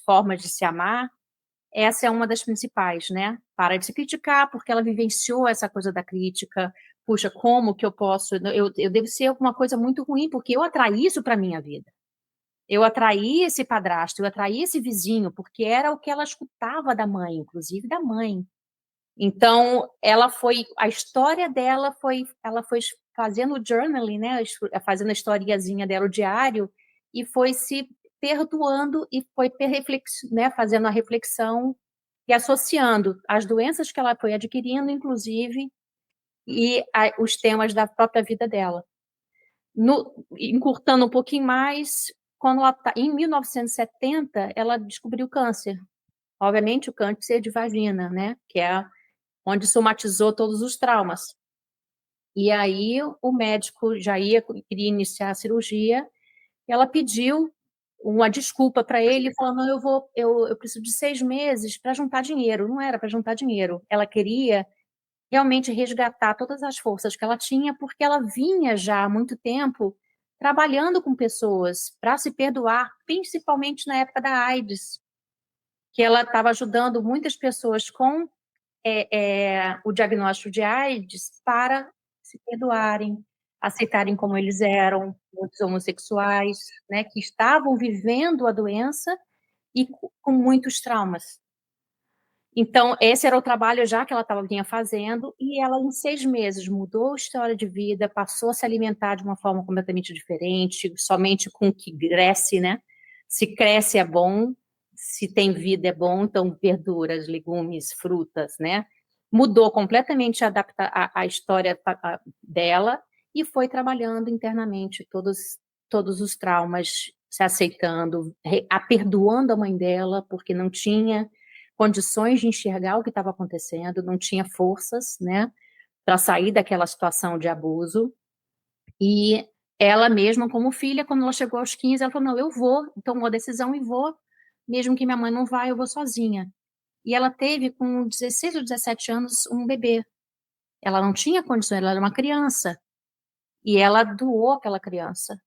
S2: formas de se amar, essa é uma das principais, né? Para de se criticar, porque ela vivenciou essa coisa da crítica. Puxa, como que eu posso? Eu devo ser alguma coisa muito ruim, porque eu atraí isso para a minha vida. Eu atraí esse padrasto, eu atraí esse vizinho, porque era o que ela escutava da mãe, inclusive da mãe. Então, a história dela ela foi fazendo o journaling, né? Fazendo a historiazinha dela, o diário, e foi se perdoando e foi né? Fazendo a reflexão e associando as doenças que ela foi adquirindo, inclusive, e os temas da própria vida dela. Encurtando um pouquinho mais, quando em 1970, ela descobriu câncer. Obviamente, o câncer de vagina, né? Que é onde somatizou todos os traumas. E aí o médico queria iniciar a cirurgia, e ela pediu uma desculpa para ele, falando, eu preciso de 6 meses para juntar dinheiro. Não era para juntar dinheiro, ela queria realmente resgatar todas as forças que ela tinha, porque ela vinha já há muito tempo trabalhando com pessoas para se perdoar, principalmente na época da AIDS, que ela estava ajudando muitas pessoas com o diagnóstico de AIDS para se perdoarem, aceitarem como eles eram, muitos homossexuais, né, que estavam vivendo a doença e com muitos traumas. Então, esse era o trabalho já que ela vinha fazendo, e ela, em 6 meses, mudou a história de vida, passou a se alimentar de uma forma completamente diferente, somente com o que cresce, né? Se cresce é bom, se tem vida é bom, então verduras, legumes, frutas, né? Mudou completamente a história dela e foi trabalhando internamente todos os traumas, se aceitando, perdoando a mãe dela, porque não tinha condições de enxergar o que estava acontecendo, não tinha forças, né, para sair daquela situação de abuso. E ela mesma, como filha, quando ela chegou aos 15, ela falou: não, eu vou, tomou a decisão e vou, mesmo que minha mãe não vá, eu vou sozinha. E ela teve, com 16 ou 17 anos, um bebê. Ela não tinha condições, ela era uma criança. E ela doou aquela criança.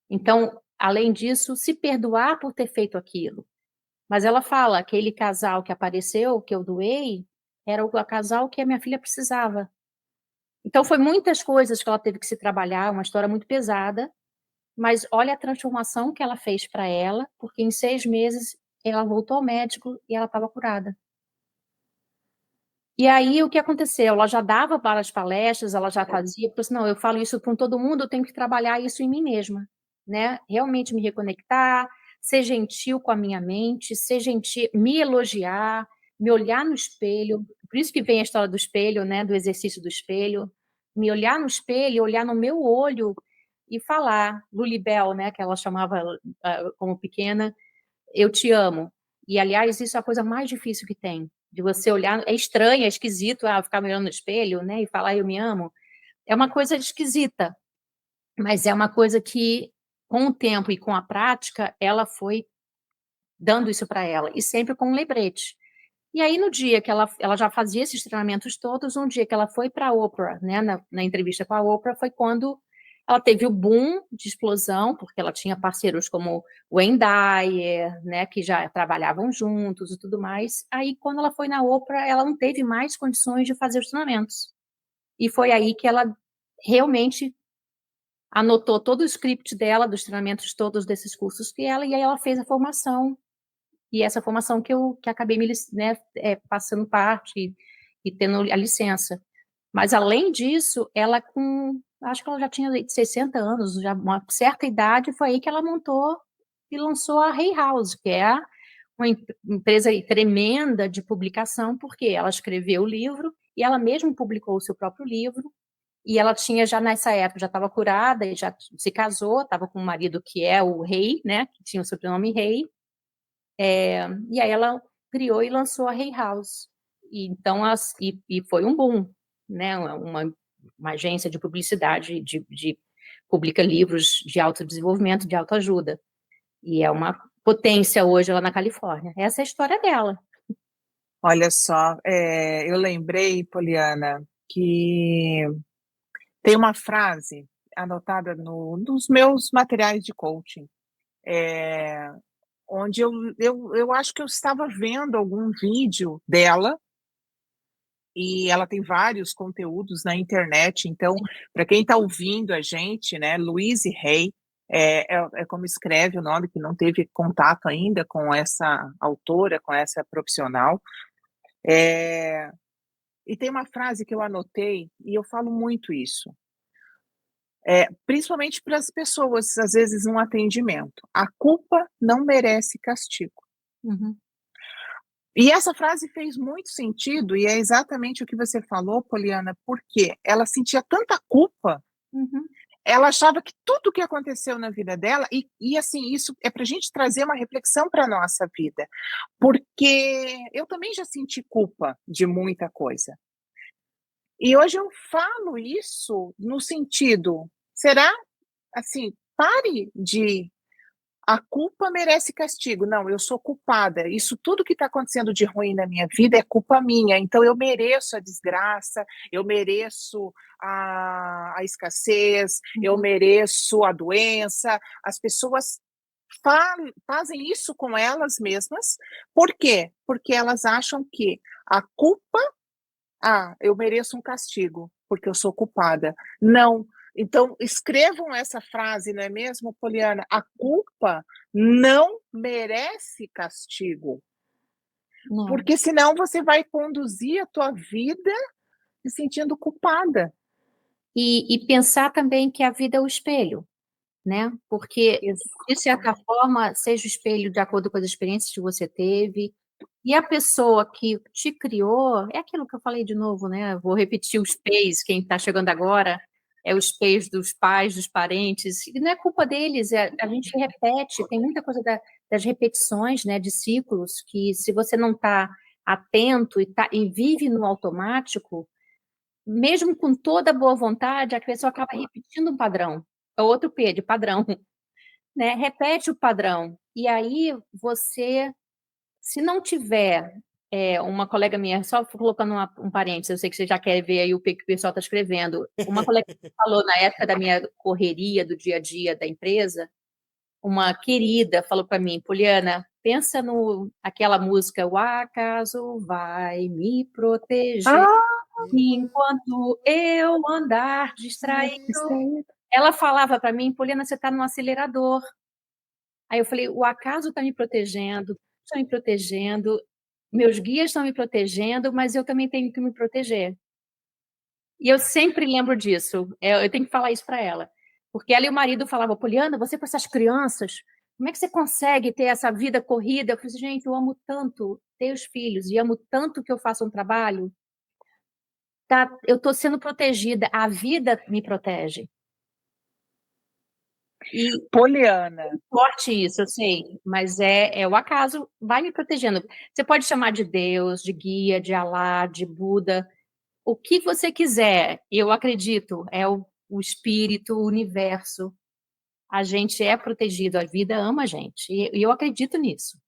S2: Então, além disso, se perdoar por ter feito aquilo. Mas ela fala, aquele casal que apareceu, que eu doei, era o casal que a minha filha precisava. Então, foi muitas coisas que ela teve que se trabalhar, uma história muito pesada, mas olha a transformação que ela fez para ela, porque em 6 meses ela voltou ao médico e ela estava curada. E aí, o que aconteceu? Ela já dava várias palestras, ela já fazia, porque assim, não, eu falo isso com todo mundo, eu tenho que trabalhar isso em mim mesma, né? Realmente me reconectar, ser gentil com a minha mente, ser gentil, me elogiar, me olhar no espelho. Por isso que vem a história do espelho, né? Do exercício do espelho. Me olhar no espelho, olhar no meu olho e falar, Lulibel, né? Que ela chamava como pequena, eu te amo. E, aliás, isso é a coisa mais difícil que tem, de você olhar, é estranho, é esquisito, ficar me olhando no espelho, né, e falar eu me amo, é uma coisa esquisita, mas é uma coisa que, com o tempo e com a prática, ela foi dando isso para ela, e sempre com um lembrete. E aí, no dia que ela já fazia esses treinamentos todos, um dia que ela foi para a Oprah, né, na entrevista com a Oprah, foi quando ela teve o boom de explosão, porque ela tinha parceiros como o Wayne Dyer, né, que já trabalhavam juntos e tudo mais. Aí, quando ela foi na Oprah, ela não teve mais condições de fazer os treinamentos. E foi aí que ela realmente anotou todo o script dela, dos treinamentos todos desses cursos que ela, e aí ela fez a formação. E essa formação que acabei me, né, passando parte e tendo a licença. Mas, além disso, ela acho que ela já tinha 60 anos, já uma certa idade, foi aí que ela montou e lançou a Hay House, que é uma empresa tremenda de publicação, porque ela escreveu o livro e ela mesma publicou o seu próprio livro, e ela tinha já nessa época, já estava curada, e já se casou, estava com um marido que é o Rei, né, que tinha o sobrenome Rei, e aí ela criou e lançou a Hay House. E, então, e foi um boom, né? Uma agência de publicidade publica livros de autodesenvolvimento, de autoajuda. E é uma potência hoje lá na Califórnia. Essa é a história dela.
S1: Olha só, eu lembrei, Poliana, que tem uma frase anotada nos meus materiais de coaching, onde eu acho que eu estava vendo algum vídeo dela, e ela tem vários conteúdos na internet, então, para quem está ouvindo a gente, né, Louise Hay, é como escreve o nome, que não teve contato ainda com essa autora, com essa profissional, e tem uma frase que eu anotei, e eu falo muito isso, principalmente para as pessoas, às vezes, num atendimento: a culpa não merece castigo.
S2: Uhum.
S1: E essa frase fez muito sentido, e é exatamente o que você falou, Poliana, porque ela sentia tanta culpa,
S2: Uhum.
S1: ela achava que tudo o que aconteceu na vida dela, e assim, isso é para a gente trazer uma reflexão para a nossa vida, porque eu também já senti culpa de muita coisa. E hoje eu falo isso no sentido, será, assim, pare de a culpa merece castigo. Não, eu sou culpada. Isso tudo que está acontecendo de ruim na minha vida é culpa minha. Então eu mereço a desgraça, eu mereço a escassez, eu mereço a doença. As pessoas fazem isso com elas mesmas. Por quê? Porque elas acham que A culpa, eu mereço um castigo, porque eu sou culpada. Não. Então, escrevam essa frase, não é mesmo, Poliana? A culpa não merece castigo,
S2: Não.
S1: porque senão você vai conduzir a tua vida se sentindo culpada.
S2: E pensar também que a vida é o espelho, né? Porque, de certa forma, seja o espelho de acordo com as experiências que você teve, e a pessoa que te criou, é aquilo que eu falei de novo, né? Vou repetir os P's, quem está chegando agora, é os P's dos pais, dos parentes, e não é culpa deles, a gente repete, tem muita coisa das repetições, né, de ciclos, que se você não está atento e vive no automático, mesmo com toda a boa vontade, a pessoa acaba repetindo um padrão. É outro P de padrão, né? Repete o padrão. E aí você, se não tiver, uma colega minha, só colocando um parênteses, eu sei que você já quer ver aí o que o pessoal está escrevendo. Uma colega falou na época da minha correria do dia a dia da empresa, uma querida falou para mim, Poliana, pensa aquela música, o acaso vai me proteger. Enquanto eu andar distraído, ela falava para mim, Poliana, você está no acelerador. Aí eu falei, o acaso está me protegendo, está me protegendo, meus guias estão me protegendo, mas eu também tenho que me proteger. E eu sempre lembro disso, eu tenho que falar isso para ela. Porque ela e o marido falavam, Poliana, você com essas crianças, como é que você consegue ter essa vida corrida? Eu falei, gente, eu amo tanto ter os filhos e amo tanto que eu faço um trabalho. Eu estou sendo protegida, a vida me protege. E
S1: Poliana.
S2: Forte isso, eu sei, mas é o acaso vai me protegendo. Você pode chamar de Deus, de guia, de Alá, de Buda, o que você quiser. Eu acredito, é o espírito, o universo. A gente é protegido, a vida ama a gente, e eu acredito nisso.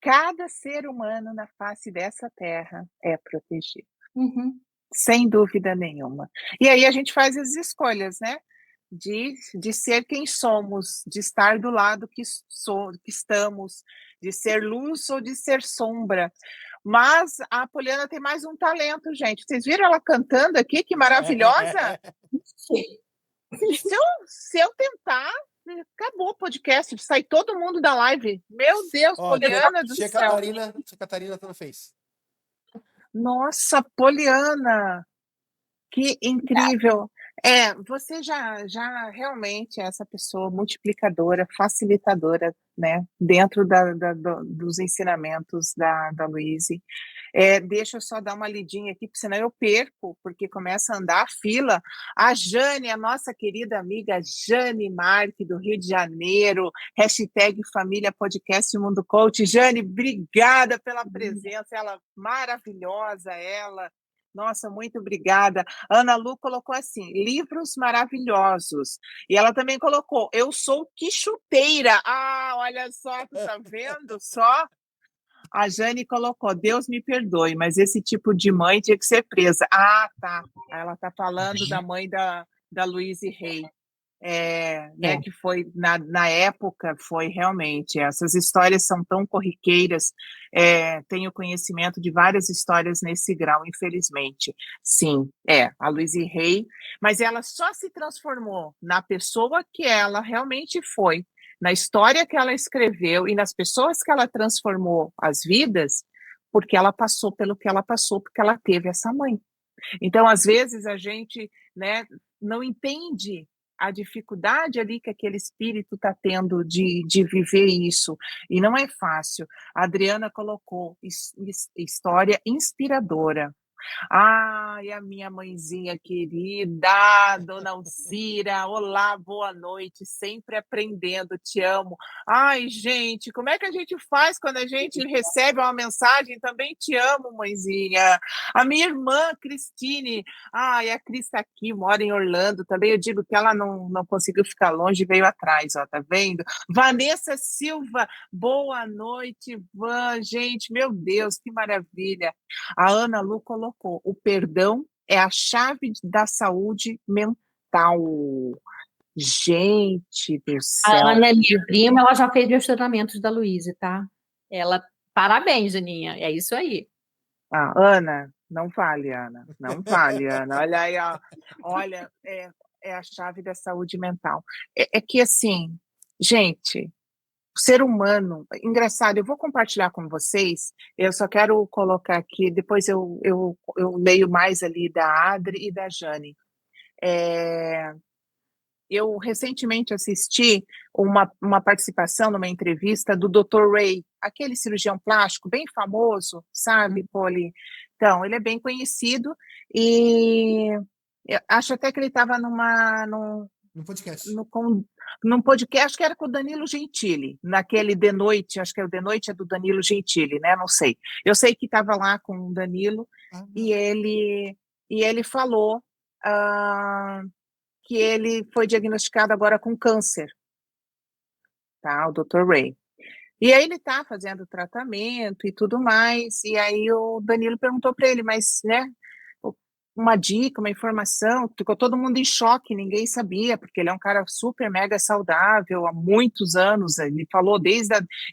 S1: Cada ser humano na face dessa terra é protegido.
S2: Uhum.
S1: Sem dúvida nenhuma. E aí a gente faz as escolhas, né? De ser quem somos, de estar do lado que estamos, de ser luz ou de ser sombra. Mas a Poliana tem mais um talento, gente. Vocês viram ela cantando aqui? Que maravilhosa! Se eu tentar, acabou o podcast, sai todo mundo da live. Meu Deus, Poliana do céu.
S3: Tia Catarina não fez.
S1: Nossa, Poliana, que incrível. Você já realmente é essa pessoa multiplicadora, facilitadora, né, dentro dos ensinamentos da Luíse. Deixa eu só dar uma lidinha aqui, porque senão eu perco, porque começa a andar a fila. A Jane, a nossa querida amiga Jane Marque, do Rio de Janeiro, hashtag Família Podcast Mundo Coach. Jane, obrigada pela presença, ela maravilhosa, ela. Nossa, muito obrigada. Ana Lu colocou assim, livros maravilhosos. E ela também colocou, eu sou quichuteira. Olha só, tu tá vendo só? A Jane colocou, Deus me perdoe, mas esse tipo de mãe tinha que ser presa. Tá. Ela tá falando da mãe da Louise Hay. Né, que foi, na época, foi realmente, essas histórias são tão corriqueiras, tenho conhecimento de várias histórias nesse grau, infelizmente. Sim, a Louise Hay, mas ela só se transformou na pessoa que ela realmente foi, na história que ela escreveu e nas pessoas que ela transformou as vidas, porque ela passou pelo que ela passou, porque ela teve essa mãe. Então, às vezes, a gente, né, não entende a dificuldade ali que aquele espírito está tendo de viver isso, e não é fácil. A Adriana colocou história inspiradora. Ai, a minha mãezinha querida, dona Alzira, olá, boa noite, sempre aprendendo, te amo. Ai, gente, como é que a gente faz quando a gente recebe uma mensagem? Também te amo, mãezinha. A minha irmã, Cristine, a Cris está aqui, mora em Orlando, também eu digo que ela não conseguiu ficar longe, veio atrás, ó, tá vendo? Vanessa Silva, boa noite, Van, gente, meu Deus, que maravilha. A Ana Lu colocou, o perdão é a chave da saúde mental. Gente do céu.
S2: A Ana, minha prima, ela já fez meus treinamentos da Luíse, tá? Parabéns, Janinha, é isso aí.
S1: Ah, Ana, não vale, Ana, não vale, Ana. Olha aí, ó. Olha, é a chave da saúde mental. É que assim, gente, o ser humano, engraçado, eu vou compartilhar com vocês, eu só quero colocar aqui, depois eu leio mais ali da Adri e da Jane. É, eu recentemente assisti uma participação numa entrevista do Dr. Ray, aquele cirurgião plástico bem famoso, sabe, Poli? Então, ele é bem conhecido e eu acho até que ele estava
S3: No podcast.
S1: num podcast que era com o Danilo Gentili, naquele De Noite, acho que é o De Noite é do Danilo Gentili, né? Não sei. Eu sei que estava lá com o Danilo
S3: Ah,
S1: e ele falou ah, que ele foi diagnosticado agora com câncer, tá? O Dr. Ray. E aí ele está fazendo tratamento e tudo mais, e aí o Danilo perguntou para ele, mas, né, uma dica, uma informação, ficou todo mundo em choque, ninguém sabia, porque ele é um cara super mega saudável há muitos anos, ele falou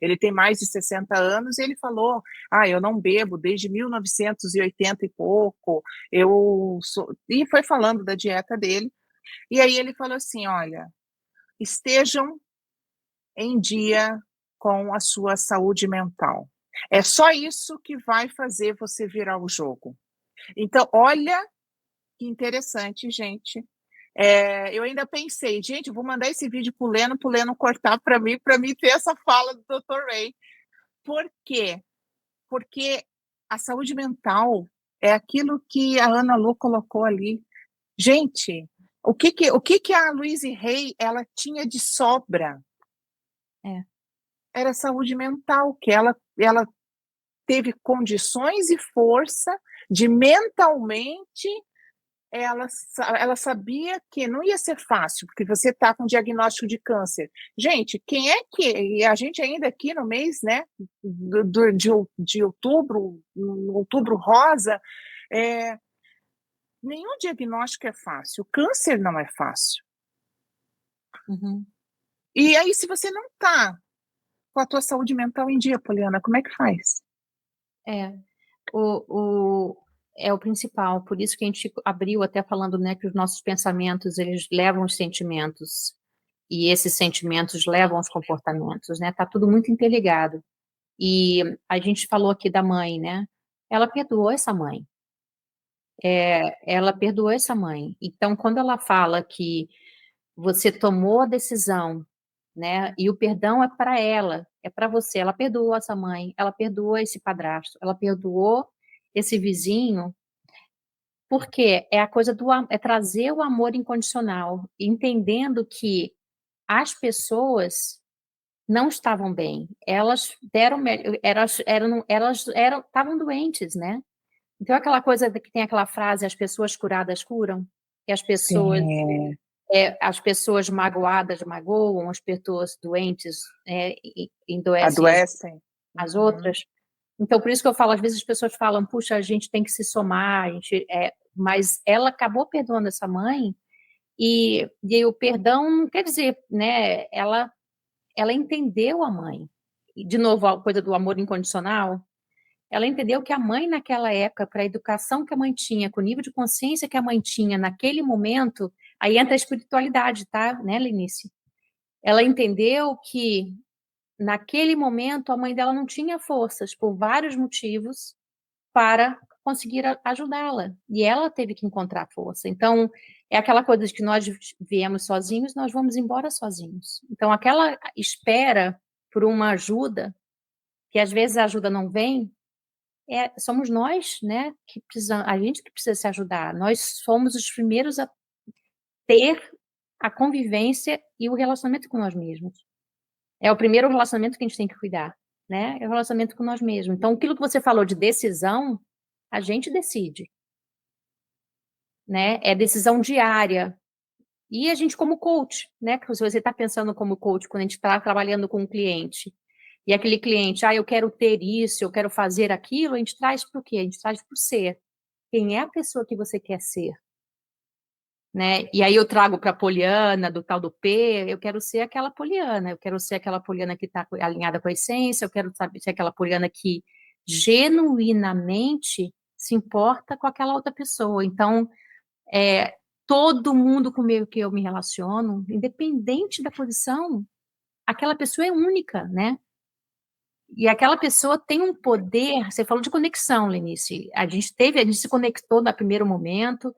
S1: ele tem mais de 60 anos, e ele falou, eu não bebo desde 1980 e pouco, e foi falando da dieta dele, e aí ele falou assim, olha, estejam em dia com a sua saúde mental. É só isso que vai fazer você virar o jogo. Então, olha que interessante, gente. Eu ainda pensei, gente, eu vou mandar esse vídeo para o Leno cortar para mim ter essa fala do Dr. Ray. Por quê? Porque a saúde mental é aquilo que a Ana Lu colocou ali. Gente, o que a Louise Hay ela tinha de sobra? Era saúde mental, que ela teve condições e força de mentalmente ela sabia que não ia ser fácil, porque você está com diagnóstico de câncer. Gente, quem é que. E a gente ainda aqui no mês, né, de outubro, outubro rosa, é, nenhum diagnóstico é fácil. O câncer não é fácil.
S2: Uhum.
S1: E aí, se você não está com a tua saúde mental em dia, Poliana, como é que faz?
S2: É, é o principal, por isso que a gente abriu até falando, né, que os nossos pensamentos, eles levam os sentimentos, e esses sentimentos levam os comportamentos, né, tá tudo muito interligado. E a gente falou aqui da mãe, né, ela perdoou essa mãe, ela perdoou essa mãe. Então, quando ela fala que você tomou a decisão, né, e o perdão é para ela, é para você, ela perdoou essa mãe, ela perdoou esse padrasto, ela perdoou esse vizinho, porque é a coisa é trazer o amor incondicional, entendendo que as pessoas não estavam bem, elas deram, elas estavam doentes, né? Então aquela coisa que tem aquela frase, as pessoas curadas curam, que
S1: Sim,
S2: as pessoas magoadas magoam, as pessoas doentes endoecem
S1: adoecem.
S2: as
S1: Uhum.
S2: outras. Então, por isso que eu falo, às vezes as pessoas falam, puxa, a gente tem que se somar, mas ela acabou perdoando essa mãe, e o perdão não quer dizer, né, ela entendeu a mãe. E, de novo, a coisa do amor incondicional, ela entendeu que a mãe naquela época, para a educação que a mãe tinha, com o nível de consciência que a mãe tinha naquele momento, aí entra a espiritualidade, tá, né, Lenice? Ela entendeu que naquele momento a mãe dela não tinha forças, por vários motivos, para conseguir ajudá-la. E ela teve que encontrar força. Então, é aquela coisa de que nós viemos sozinhos, nós vamos embora sozinhos. Então, aquela espera por uma ajuda, que às vezes a ajuda não vem, somos nós, né, que precisamos, a gente que precisa se ajudar. Nós somos os primeiros a ter a convivência e o relacionamento com nós mesmos. É o primeiro relacionamento que a gente tem que cuidar, né? É o relacionamento com nós mesmos. Então, aquilo que você falou de decisão, a gente decide, né? É decisão diária. E a gente como coach, né? Porque se você está pensando como coach, quando a gente está trabalhando com um cliente, e aquele cliente, eu quero ter isso, eu quero fazer aquilo, a gente traz para o quê? A gente traz para o ser. Quem é a pessoa que você quer ser? Né? E aí eu trago para a Poliana, do tal do P, eu quero ser aquela Poliana, eu quero ser aquela Poliana que está alinhada com a essência, eu quero saber, ser aquela Poliana que genuinamente se importa com aquela outra pessoa. Então, todo mundo com o que eu me relaciono, independente da posição, aquela pessoa é única, né? E aquela pessoa tem um poder. Você falou de conexão, Lenice. A gente se conectou no primeiro momento,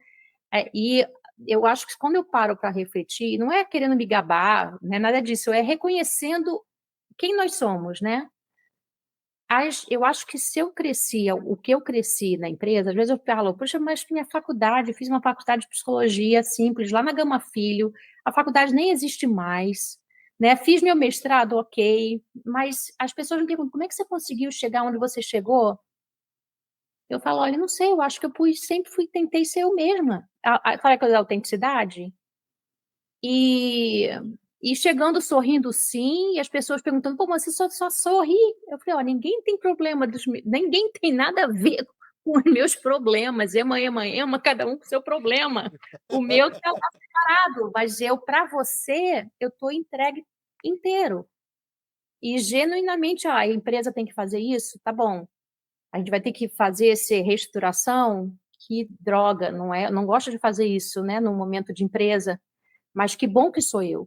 S2: e eu acho que quando eu paro para refletir, não é querendo me gabar, não é nada disso, é reconhecendo quem nós somos, né? Eu acho que se eu cresci, o que eu cresci na empresa, às vezes eu falo, poxa, mas minha faculdade, eu fiz uma faculdade de psicologia simples, lá na Gama Filho, a faculdade nem existe mais, né? Fiz meu mestrado, ok, mas as pessoas me perguntam, como é que você conseguiu chegar onde você chegou? Eu falo, olha, não sei, eu acho que tentei ser eu mesma. Sabe a coisa da autenticidade? E chegando sorrindo sim, e as pessoas perguntando, pô, mas você só sorri. Eu falei, ó, ninguém tem problema, ninguém tem nada a ver com os meus problemas. Ema, cada um com seu problema. O meu tá lá separado, mas para você, eu tô entregue inteiro. E genuinamente, ó, a empresa tem que fazer isso, tá bom. A gente vai ter que fazer essa reestruturação, que droga, não gosto de fazer isso, né, no momento de empresa, mas que bom que sou eu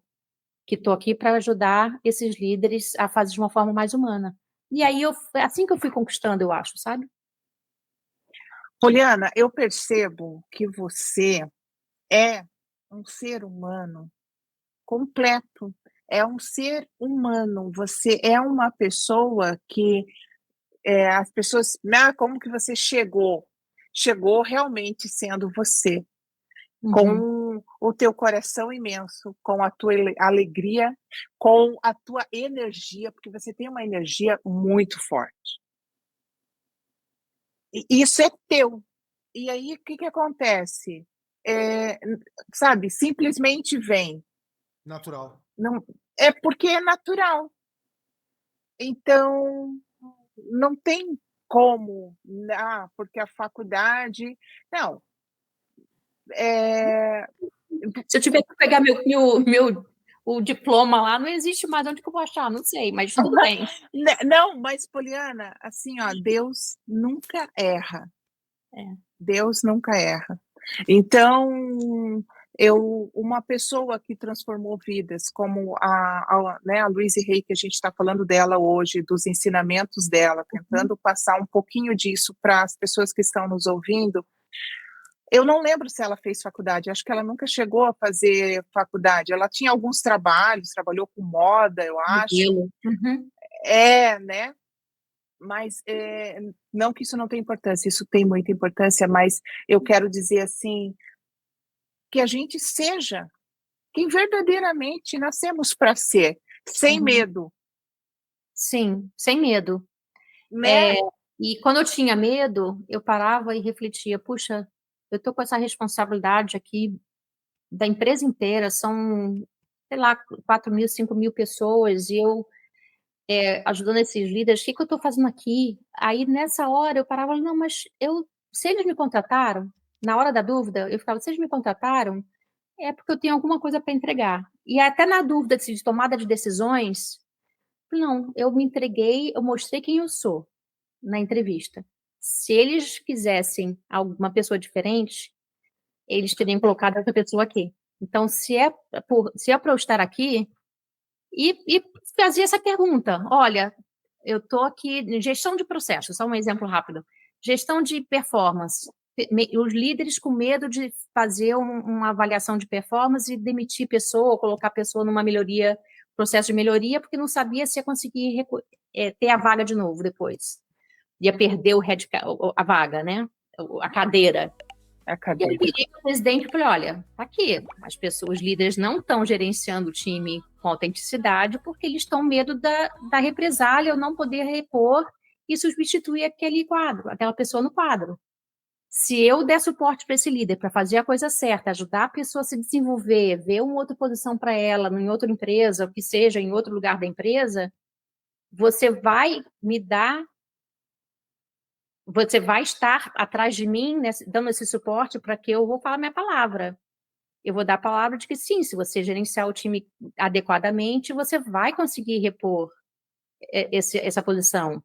S2: que estou aqui para ajudar esses líderes a fazer de uma forma mais humana. E aí, assim que eu fui conquistando, eu acho, sabe?
S1: Poliana, eu percebo que você é um ser humano completo, é um ser humano, você é uma pessoa que as pessoas, como que você chegou? Chegou realmente sendo você, com o teu coração imenso, com a tua alegria, com a tua energia, porque você tem uma energia muito forte. E isso é teu. E aí, o que acontece? Sabe, simplesmente vem.
S3: Natural.
S1: Não, é porque é natural. Então, não tem como, porque a faculdade. Não.
S2: Se eu tiver que pegar o diploma lá, não existe mais onde que eu vou achar, não sei, mas tudo bem.
S1: Não, mas, Poliana, assim, ó, Deus nunca erra. Deus nunca erra. Então, uma pessoa que transformou vidas, como né, a Louise Hay, que a gente está falando dela hoje, dos ensinamentos dela, tentando passar um pouquinho disso para as pessoas que estão nos ouvindo. Eu não lembro se ela fez faculdade, acho que ela nunca chegou a fazer faculdade. Ela tinha alguns trabalhos, trabalhou com moda, eu acho. Né? Mas não que isso não tenha importância, isso tem muita importância, mas eu quero dizer assim, que a gente seja quem verdadeiramente nascemos para ser, sem medo.
S2: Sim, sem medo.
S1: Né?
S2: E quando eu tinha medo, eu parava e refletia, puxa, eu estou com essa responsabilidade aqui da empresa inteira, são, sei lá, 4.000, 5.000 pessoas, e eu ajudando esses líderes, o que eu estou fazendo aqui? Aí, nessa hora, eu parava, não, mas se eles me contrataram, na hora da dúvida, eu ficava, se eles me contrataram, é porque eu tenho alguma coisa para entregar. E até na dúvida de tomada de decisões, não, eu me entreguei, eu mostrei quem eu sou na entrevista. Se eles quisessem alguma pessoa diferente, eles teriam colocado essa pessoa aqui. Então, se é para eu estar aqui, e fazia essa pergunta, olha, eu estou aqui em gestão de processo, só um exemplo rápido. Gestão de performance. Os líderes com medo de fazer uma avaliação de performance e demitir pessoa, ou colocar pessoa numa melhoria, processo de melhoria, porque não sabia se ia conseguir ter a vaga de novo depois. Ia perder a vaga, né? A cadeira.
S1: A cadeira.
S2: E eu liguei para o presidente e falei, olha, tá aqui, os líderes não estão gerenciando o time com autenticidade porque eles estão medo da represália, eu não poder repor e substituir aquele quadro, aquela pessoa no quadro. Se eu der suporte para esse líder, para fazer a coisa certa, ajudar a pessoa a se desenvolver, ver uma outra posição para ela em outra empresa, o que seja, em outro lugar da empresa, você vai me dar, você vai estar atrás de mim, né, dando esse suporte para que eu vou falar minha palavra. Eu vou dar a palavra de que sim, se você gerenciar o time adequadamente, você vai conseguir repor essa posição.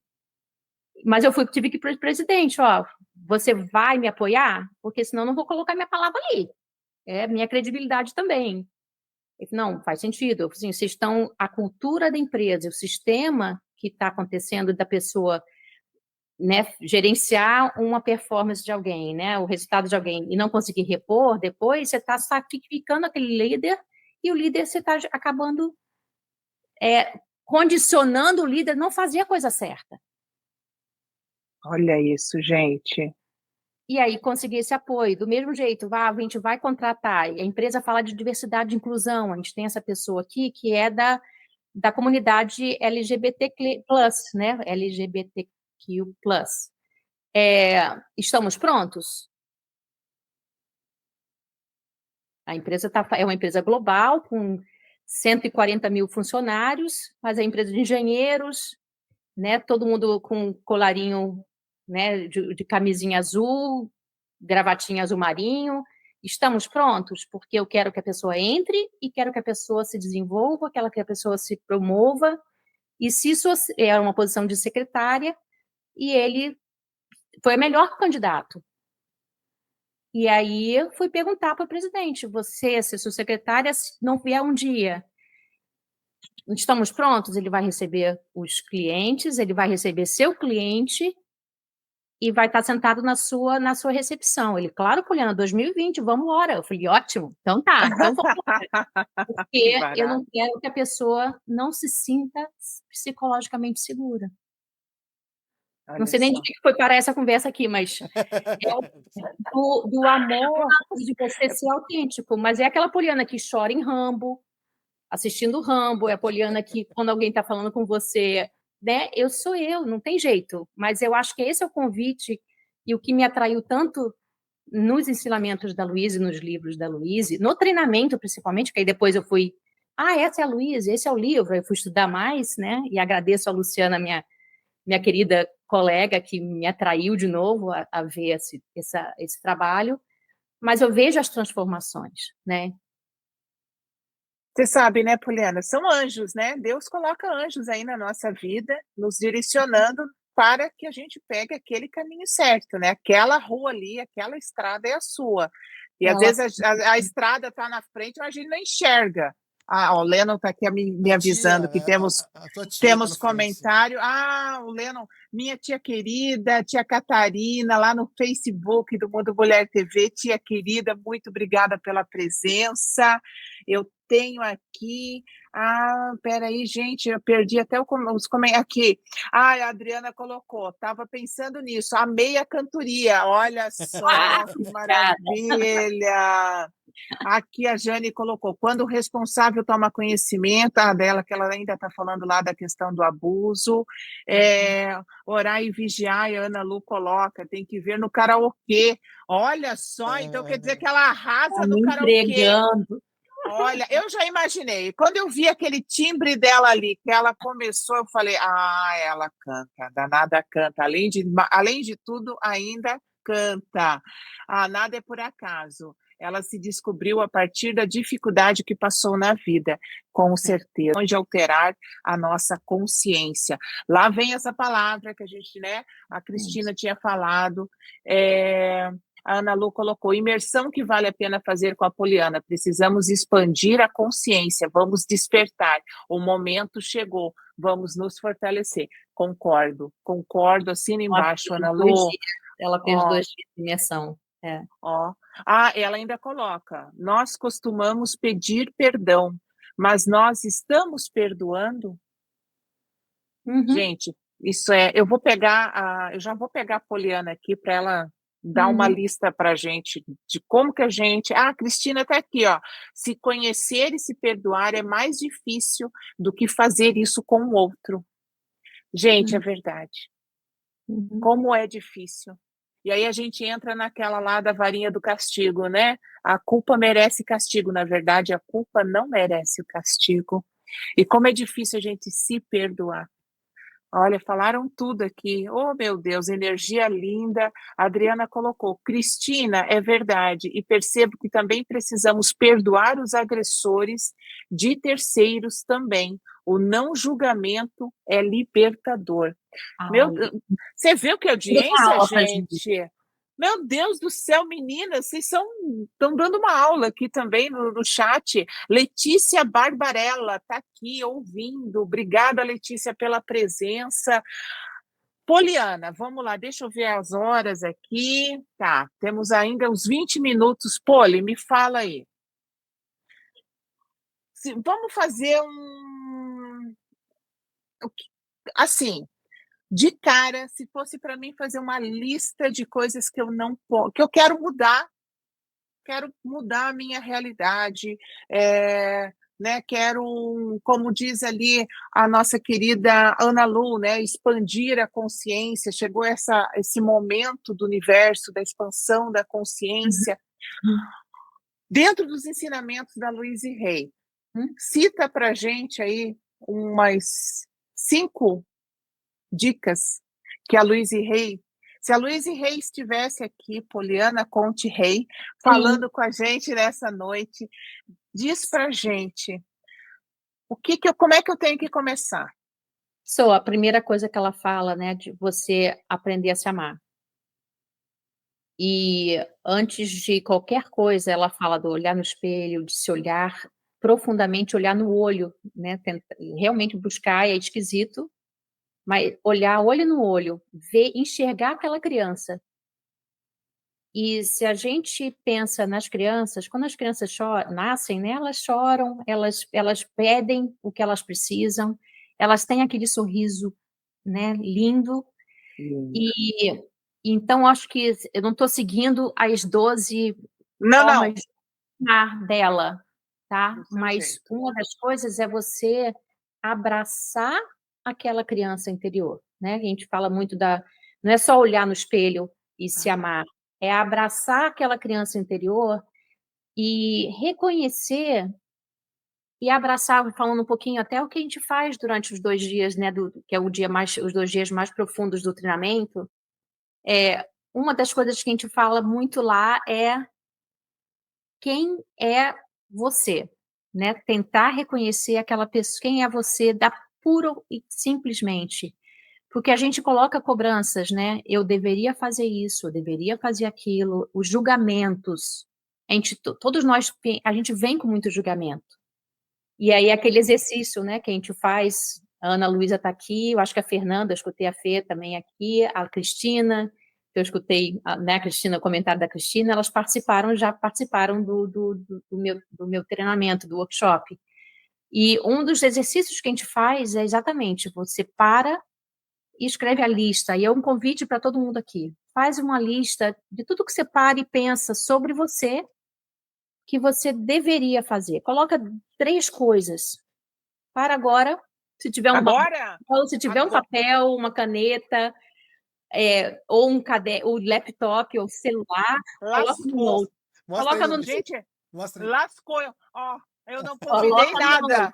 S2: Mas tive que ir para o presidente, ó, você vai me apoiar? Porque senão eu não vou colocar minha palavra ali. É minha credibilidade também. Ele falou, não, faz sentido. Assim, vocês estão, a cultura da empresa, o sistema que está acontecendo da pessoa, né, gerenciar uma performance de alguém, né, o resultado de alguém, e não conseguir repor depois, você está sacrificando aquele líder, e o líder você está acabando condicionando o líder a não fazer a coisa certa.
S1: Olha isso, gente.
S2: E aí conseguir esse apoio. Do mesmo jeito, a gente vai contratar, e a empresa fala de diversidade e inclusão, a gente tem essa pessoa aqui que é da comunidade LGBTQ+, né? LGBTQ+. Estamos prontos? A empresa é uma empresa global, com 140 mil funcionários, mas é empresa de engenheiros, né? Todo mundo com colarinho, né, de camisinha azul, gravatinha azul marinho. Estamos prontos? Porque eu quero que a pessoa entre e quero que a pessoa se desenvolva, quero que a pessoa se promova. E se isso é uma posição de secretária, e ele foi o melhor candidato. E aí eu fui perguntar para o presidente, você, se sua secretária não vier um dia, estamos prontos? Ele vai receber os clientes, ele vai receber seu cliente e vai estar sentado na sua recepção. Ele, claro, Poliana, 2020, vamos embora. Eu falei, ótimo, então tá, então vamos embora. Porque eu não quero que a pessoa não se sinta psicologicamente segura.
S1: Olha,
S2: não sei nem de que foi parar essa conversa aqui, mas do amor e de você ser autêntico. Mas é aquela Poliana que chora em Rambo, assistindo Rambo, é a Poliana que, quando alguém está falando com você, né, eu sou eu, não tem jeito. Mas eu acho que esse é o convite, e o que me atraiu tanto nos ensinamentos da Luíse, nos livros da Luíse, no treinamento principalmente, que aí depois eu fui, essa é a Luíse, esse é o livro, eu fui estudar mais, né, e agradeço a Luciana, minha querida colega, que me atraiu de novo a ver esse trabalho, mas eu vejo as transformações, né?
S1: Você sabe, né, Poliana, são anjos, né? Deus coloca anjos aí na nossa vida, nos direcionando para que a gente pegue aquele caminho certo, né? Aquela rua ali, aquela estrada é a sua. E às vezes a estrada está na frente, mas a gente não enxerga. O Lennon está aqui me avisando que temos comentário. O Lennon, minha tia querida, tia Catarina, lá no Facebook do Mundo Mulher TV, tia querida, muito obrigada pela presença. Eu tenho aqui. Peraí, gente, eu perdi até os comentários. Aqui. A Adriana colocou, estava pensando nisso, amei a cantoria, olha só que maravilha. Aqui a Jane colocou, quando o responsável toma conhecimento, dela, que ela ainda está falando lá da questão do abuso, orar e vigiar, e a Ana Lu coloca, tem que ver no karaokê. Olha só, então quer dizer que ela arrasa no karaokê. Olha, eu já imaginei. Quando eu vi aquele timbre dela ali, que ela começou, eu falei, ela canta, danada canta. Além de tudo, ainda canta. Nada é por acaso. Ela se descobriu a partir da dificuldade que passou na vida, com certeza, de alterar a nossa consciência. Lá vem essa palavra que a gente, né, a Cristina tinha falado, a Ana Lu colocou, imersão que vale a pena fazer com a Poliana, precisamos expandir a consciência, vamos despertar, o momento chegou, vamos nos fortalecer. Concordo, assina embaixo, Ana Lu.
S2: Ela fez 2 dias de imersão.
S1: Ela ainda coloca, nós costumamos pedir perdão, mas nós estamos perdoando? Gente, isso eu já vou pegar a Poliana aqui para ela dar uma lista para a gente de como que a gente... a Cristina está aqui, se conhecer e se perdoar é mais difícil do que fazer isso com o outro. Gente, é verdade. Como é difícil. E aí a gente entra naquela lá da varinha do castigo, né? A culpa merece castigo. Na verdade, a culpa não merece o castigo. E como é difícil a gente se perdoar. Olha, falaram tudo aqui. Oh, meu Deus, energia linda. A Adriana colocou. Cristina, é verdade. E percebo que também precisamos perdoar os agressores de terceiros também. O não julgamento é libertador. Meu,
S2: Ai,
S1: você viu que
S2: vou dar uma
S1: audiência,
S2: aula pra gente.
S1: gente? Meu Deus do céu, meninas, vocês estão dando uma aula aqui também no chat. Letícia Barbarella está aqui ouvindo. Obrigada, Letícia, pela presença. Poliana, vamos lá, deixa eu ver as horas aqui. Tá, temos ainda uns 20 minutos. Poli, me fala aí. Vamos fazer assim, de cara, se fosse para mim fazer uma lista de coisas que eu não que eu quero mudar a minha realidade, né? Quero, como diz ali a nossa querida Ana Lu, né? Expandir a consciência. Chegou esse momento do universo, da expansão da consciência. Dentro dos ensinamentos da Louise Hay, cita para gente aí umas 5 dicas que a Louise Hay. Se a Louise Hay estivesse aqui, Poliana Conte Hay, falando com a gente nessa noite, diz pra gente como é que eu tenho que começar?
S2: A primeira coisa que ela fala, né, de você aprender a se amar. E antes de qualquer coisa, ela fala do olhar no espelho, de se olhar profundamente, olhar no olho, né, realmente buscar, é esquisito, mas olhar olho no olho, ver, enxergar aquela criança. E se a gente pensa nas crianças, quando as crianças nascem, né, elas choram, elas pedem o que elas precisam, elas têm aquele sorriso, né, lindo. E então acho que eu não estou seguindo as 12 formas de amar dela, tá? Mas uma das coisas é você abraçar aquela criança interior, né? A gente fala muito não é só olhar no espelho e se amar, é abraçar aquela criança interior e reconhecer e abraçar, falando um pouquinho até o que a gente faz durante os 2 dias, né, que é os 2 dias mais profundos do treinamento. Uma das coisas que a gente fala muito lá é quem é você, né? Tentar reconhecer aquela pessoa, quem é você, da pura e simplesmente, porque a gente coloca cobranças, né? Eu deveria fazer isso, eu deveria fazer aquilo, os julgamentos. Todos nós, a gente vem com muito julgamento. E aí aquele exercício, né, que a gente faz, a Ana Luísa está aqui, eu acho que a Fernanda, eu escutei a Fê também aqui, a Cristina, eu escutei, né, a Cristina, o comentário da Cristina, elas já participaram do meu treinamento, do workshop. E um dos exercícios que a gente faz é exatamente, você para e escreve a lista, e é um convite para todo mundo aqui. Faz uma lista de tudo que você para e pensa sobre você, que você deveria fazer. Coloca 3 coisas. Para agora, se tiver um papel, uma caneta, ou um caderno, o laptop ou celular, coloca no note. Coloca no
S1: gente, lascou. Ó, eu não convidei nada.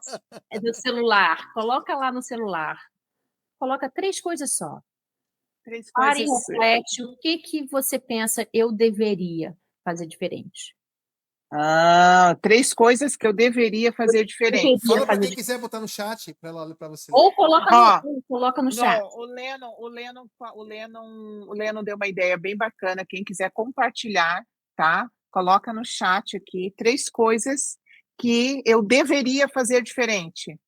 S2: É do celular. Coloca lá no celular. Coloca 3 coisas só.
S1: 3 coisas.
S2: Pare e reflete o que você pensa eu deveria fazer diferente.
S1: 3 coisas que eu deveria fazer diferente.
S3: Fala para quem quiser botar no chat para ela para você.
S2: Ou coloca no chat.
S1: O Lennon deu uma ideia bem bacana. Quem quiser compartilhar, tá? Coloca no chat aqui 3 coisas que eu deveria fazer diferente.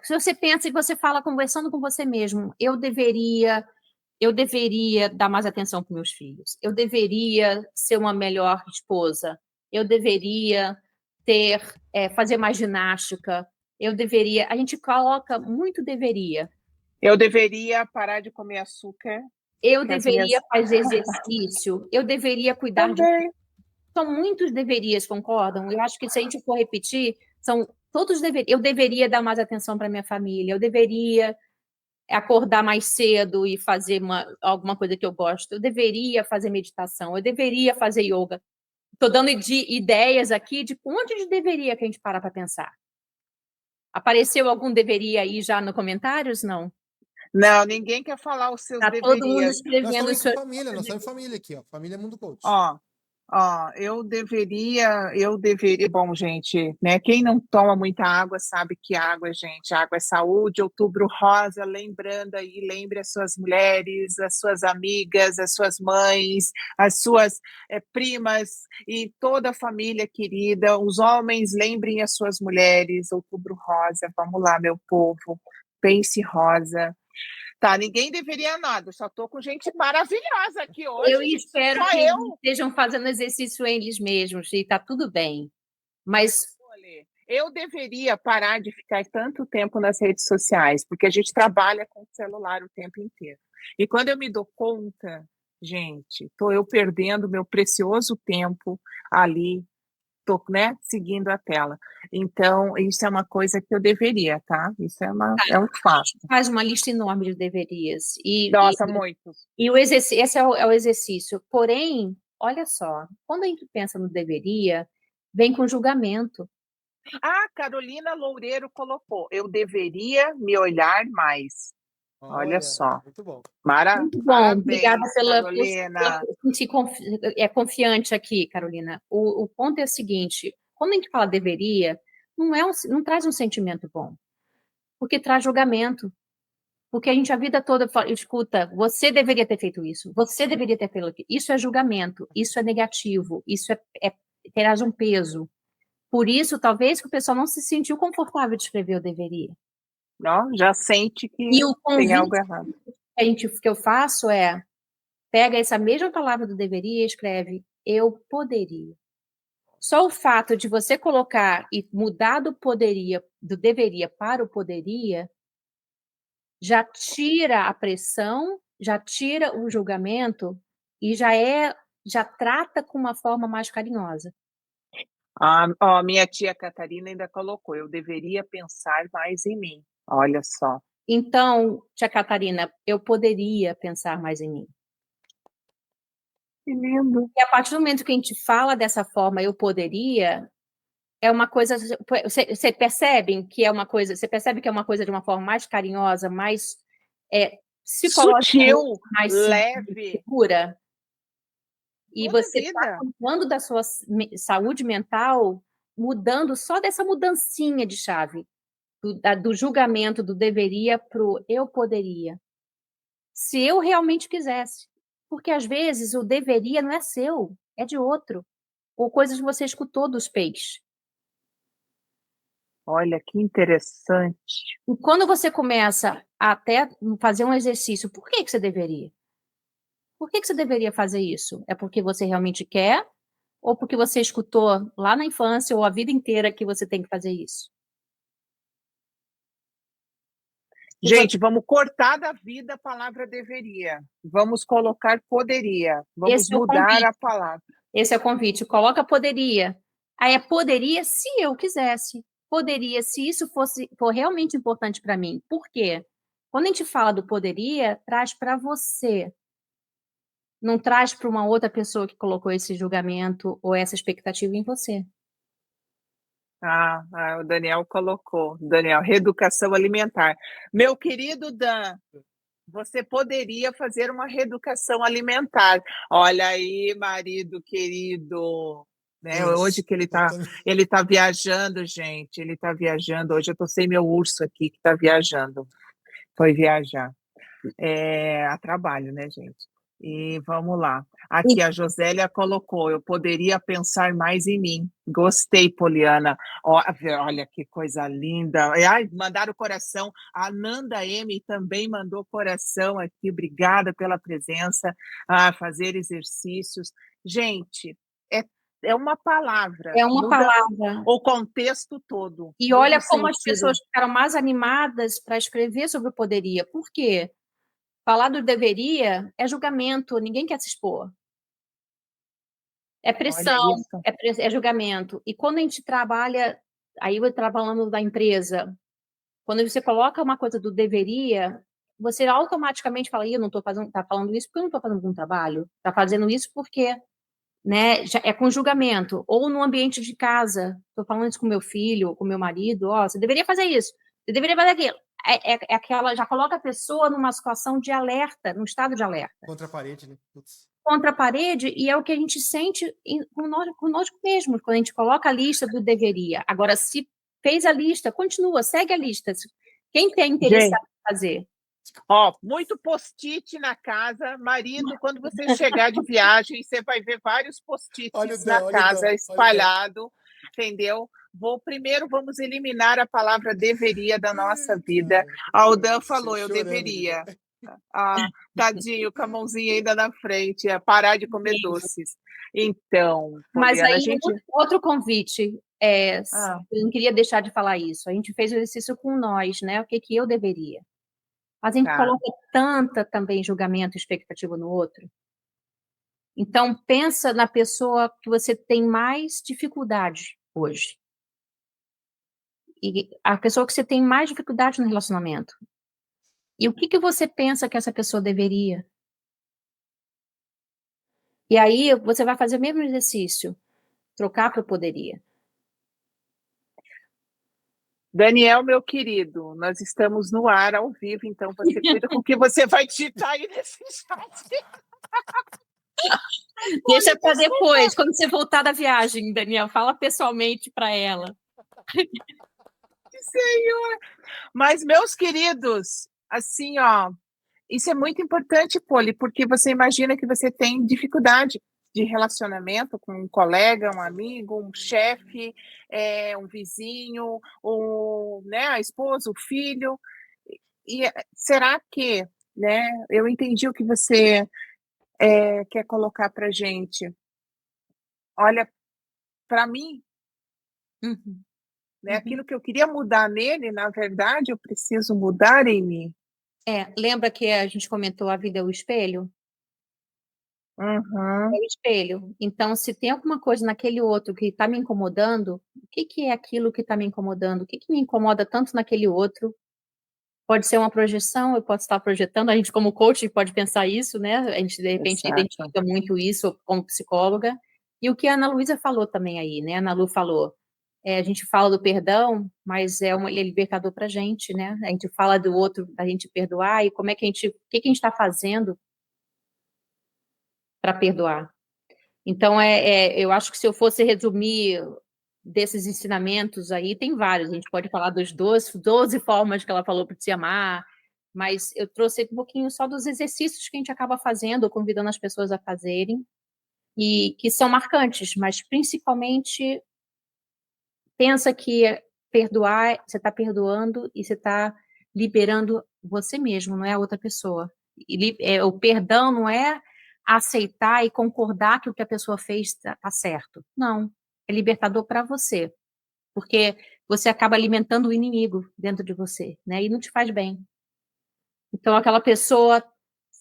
S2: Se você pensa e você fala conversando com você mesmo, eu deveria dar mais atenção para meus filhos, eu deveria ser uma melhor esposa, eu deveria fazer mais ginástica, a gente coloca muito deveria.
S1: Eu deveria parar de comer açúcar.
S2: Eu deveria fazer exercício, eu deveria cuidar de... São muitos deverias, concordam? Eu acho que se a gente for repetir, são todos deveriam. Eu deveria dar mais atenção para minha família, eu deveria acordar mais cedo e fazer alguma coisa que eu gosto, eu deveria fazer meditação, eu deveria fazer yoga. Estou dando ideias aqui de onde de deveria que a gente para pensar. Apareceu algum deveria aí já nos comentários? Não?
S1: Não, ninguém quer falar os seus
S2: Tá todo mundo
S1: deverias.
S3: Nós
S2: escrevendo
S3: estamos
S2: os
S3: em
S2: seus
S3: família, nós estamos em família aqui, ó. Família Mundo Coach.
S1: Ó, eu deveria, bom, gente, né? Quem não toma muita água sabe que água, gente, água é saúde. Outubro Rosa, lembrando aí, lembre as suas mulheres, as suas amigas, as suas mães, as suas primas e toda a família querida. Os homens, lembrem as suas mulheres. Outubro Rosa, vamos lá, meu povo. Pense rosa. Tá, ninguém deveria nada, só tô com gente maravilhosa aqui hoje,
S2: Eu espero
S1: só
S2: que
S1: eu.
S2: eles estejam fazendo exercício eles mesmos e tá tudo bem. Mas
S1: Olha, eu deveria parar de ficar tanto tempo nas redes sociais, porque a gente trabalha com o celular o tempo inteiro. E quando eu me dou conta, gente, tô eu perdendo meu precioso tempo ali, tô, né, seguindo a tela. Então, isso é uma coisa que eu deveria, tá? Isso é um fato.
S2: faz uma lista enorme de deverias.
S1: Nossa, muitos.
S2: E o exercício, esse é o exercício. Porém, olha só, quando a gente pensa no deveria, vem com julgamento.
S1: Ah, Carolina Loureiro colocou, eu deveria me olhar mais. Olha só.
S3: Muito bom.
S2: Muito bom, obrigada
S1: Parabéns,
S2: pela
S1: Carolina.
S2: sentir confiante aqui, Carolina. O ponto é o seguinte: quando a gente fala deveria, não traz um sentimento bom, porque traz julgamento. Porque a gente a vida toda escuta, você deveria ter feito isso, você deveria ter feito aquilo. Isso é julgamento, isso é negativo, isso traz um peso. Por isso, talvez que o pessoal não se sentiu confortável de escrever o deveria.
S1: Ó, já sente que
S2: E o
S1: tem
S2: convite
S1: algo errado.
S2: que eu faço é, pega essa mesma palavra do deveria e escreve, eu poderia. Só o fato de você colocar e mudar do deveria para o poderia, já tira a pressão, já tira o julgamento e já trata com uma forma mais carinhosa.
S1: Ah, ó, minha tia Catarina ainda colocou, eu deveria pensar mais em mim. Olha só.
S2: Então, tia Catarina, eu poderia pensar mais em mim.
S1: Que lindo.
S2: E a partir do momento que a gente fala dessa forma, eu poderia, é uma coisa, você percebe que é uma coisa, você percebe que é uma coisa de uma forma mais carinhosa, mais psicologicamente
S1: Sutil,
S2: mais
S1: leve,
S2: segura, e
S1: toda
S2: você está
S1: vida.
S2: cuidando da sua saúde mental, mudando só dessa mudancinha de chave, do julgamento do deveria para o eu poderia. Se eu realmente quisesse. Porque às vezes o deveria não é seu, é de outro. Ou coisas que você escutou dos peixes.
S1: Olha que interessante.
S2: E quando você começa a até fazer um exercício, por que você deveria? Por que você deveria fazer isso? É porque você realmente quer? Ou porque você escutou lá na infância ou a vida inteira que você tem que fazer isso?
S1: Gente, vamos cortar da vida a palavra deveria. Vamos colocar poderia. Vamos
S2: Esse é o
S1: mudar
S2: convite.
S1: a palavra.
S2: Esse é o convite. Coloca poderia. Aí é poderia se eu quisesse. Poderia se isso for realmente importante para mim. Por quê? Quando a gente fala do poderia, traz para você. Não traz para uma outra pessoa que colocou esse julgamento ou essa expectativa em você.
S1: O Daniel colocou. Daniel, reeducação alimentar. Meu querido Dan, você poderia fazer uma reeducação alimentar. Olha aí, marido querido. Né? Hoje que ele tá viajando, gente. Ele tá viajando. Hoje eu tô sem meu urso aqui que tá viajando. Foi viajar. A trabalho, né, gente? E vamos lá. Aqui a Josélia colocou, eu poderia pensar mais em mim. Gostei, Poliana. Olha que coisa linda. Ai, mandaram coração. A Nanda M também mandou coração aqui. Obrigada pela presença. Fazer exercícios. Gente, é uma palavra.
S2: É uma
S1: Muda
S2: palavra.
S1: o contexto todo.
S2: E
S1: Muda
S2: olha
S1: o
S2: como as
S1: sentido.
S2: pessoas ficaram mais animadas para escrever sobre o poderia. Por quê? Falar do deveria é julgamento, ninguém quer se expor. É pressão,
S1: Olha isso.
S2: é julgamento. E quando a gente trabalha, aí eu estava falando da empresa, quando você coloca uma coisa do deveria, você automaticamente fala, eu não estou falando isso porque eu não estou fazendo um bom trabalho. Está fazendo isso porque, né, já é com julgamento. Ou no ambiente de casa, estou falando isso com meu filho, com meu marido, você deveria fazer isso, você deveria fazer aquilo. é aquela, já coloca a pessoa numa situação de alerta, num estado de alerta.
S3: Contra a parede, né? Putz.
S2: Contra a parede, e é o que a gente sente conosco mesmo, quando a gente coloca a lista do deveria. Agora, se fez a lista, continua, segue a lista. Quem tem interesse em fazer?
S1: Ó, muito post-it na casa. Marido, quando você chegar de viagem, você vai ver vários post-its na casa espalhado, entendeu? Primeiro vamos eliminar a palavra deveria da nossa vida. O Dan falou, eu deveria. Tadinho, com a mãozinha ainda na frente, parar de comer doces. Então,
S2: mas
S1: Poliana,
S2: aí outro convite, eu não queria deixar de falar isso. A gente fez o exercício com nós, né? O que eu deveria. Mas a gente coloca tanta também julgamento e expectativa no outro. Então, pensa na pessoa que você tem mais dificuldade hoje. E a pessoa que você tem mais dificuldade no relacionamento. E o que você pensa que essa pessoa deveria? E aí você vai fazer o mesmo exercício. Trocar para poderia.
S1: Daniel, meu querido, nós estamos no ar, ao vivo, então você cuida com o que você vai digitar aí nesse chat.
S2: Deixa para depois, quando você voltar da viagem, Daniel, fala pessoalmente para ela.
S1: Senhor! Mas, meus queridos, assim, ó, isso é muito importante, Poli, porque você imagina que você tem dificuldade de relacionamento com um colega, um amigo, um chefe, um vizinho, né, a esposa, o filho. E será que, né, eu entendi o que você quer colocar para gente. Olha, para mim, né, aquilo que eu queria mudar nele, na verdade, eu preciso mudar em mim.
S2: Lembra que a gente comentou a vida é o espelho?
S1: Uhum.
S2: É o espelho. Então, se tem alguma coisa naquele outro que está me incomodando, o que é aquilo que está me incomodando? O que me incomoda tanto naquele outro? Pode ser uma projeção, eu posso estar projetando. A gente, como coach, pode pensar isso, né? A gente, de repente, identifica muito isso como psicóloga. E o que a Ana Luísa falou também aí, né? A Ana Lu falou, a gente fala do perdão, mas ele é libertador para a gente, né? A gente fala do outro, da gente perdoar, e como é que o que a gente está fazendo para perdoar? Então, eu acho que se eu fosse resumir desses ensinamentos aí, tem vários. A gente pode falar dos 12 formas que ela falou para se amar, mas eu trouxe um pouquinho só dos exercícios que a gente acaba fazendo, ou convidando as pessoas a fazerem, e que são marcantes, mas principalmente pensa que perdoar, você está perdoando e você está liberando você mesmo, não é a outra pessoa. O perdão não é aceitar e concordar que o que a pessoa fez está certo. Não, é libertador para você, porque você acaba alimentando o inimigo dentro de você, né? E não te faz bem. Então, aquela pessoa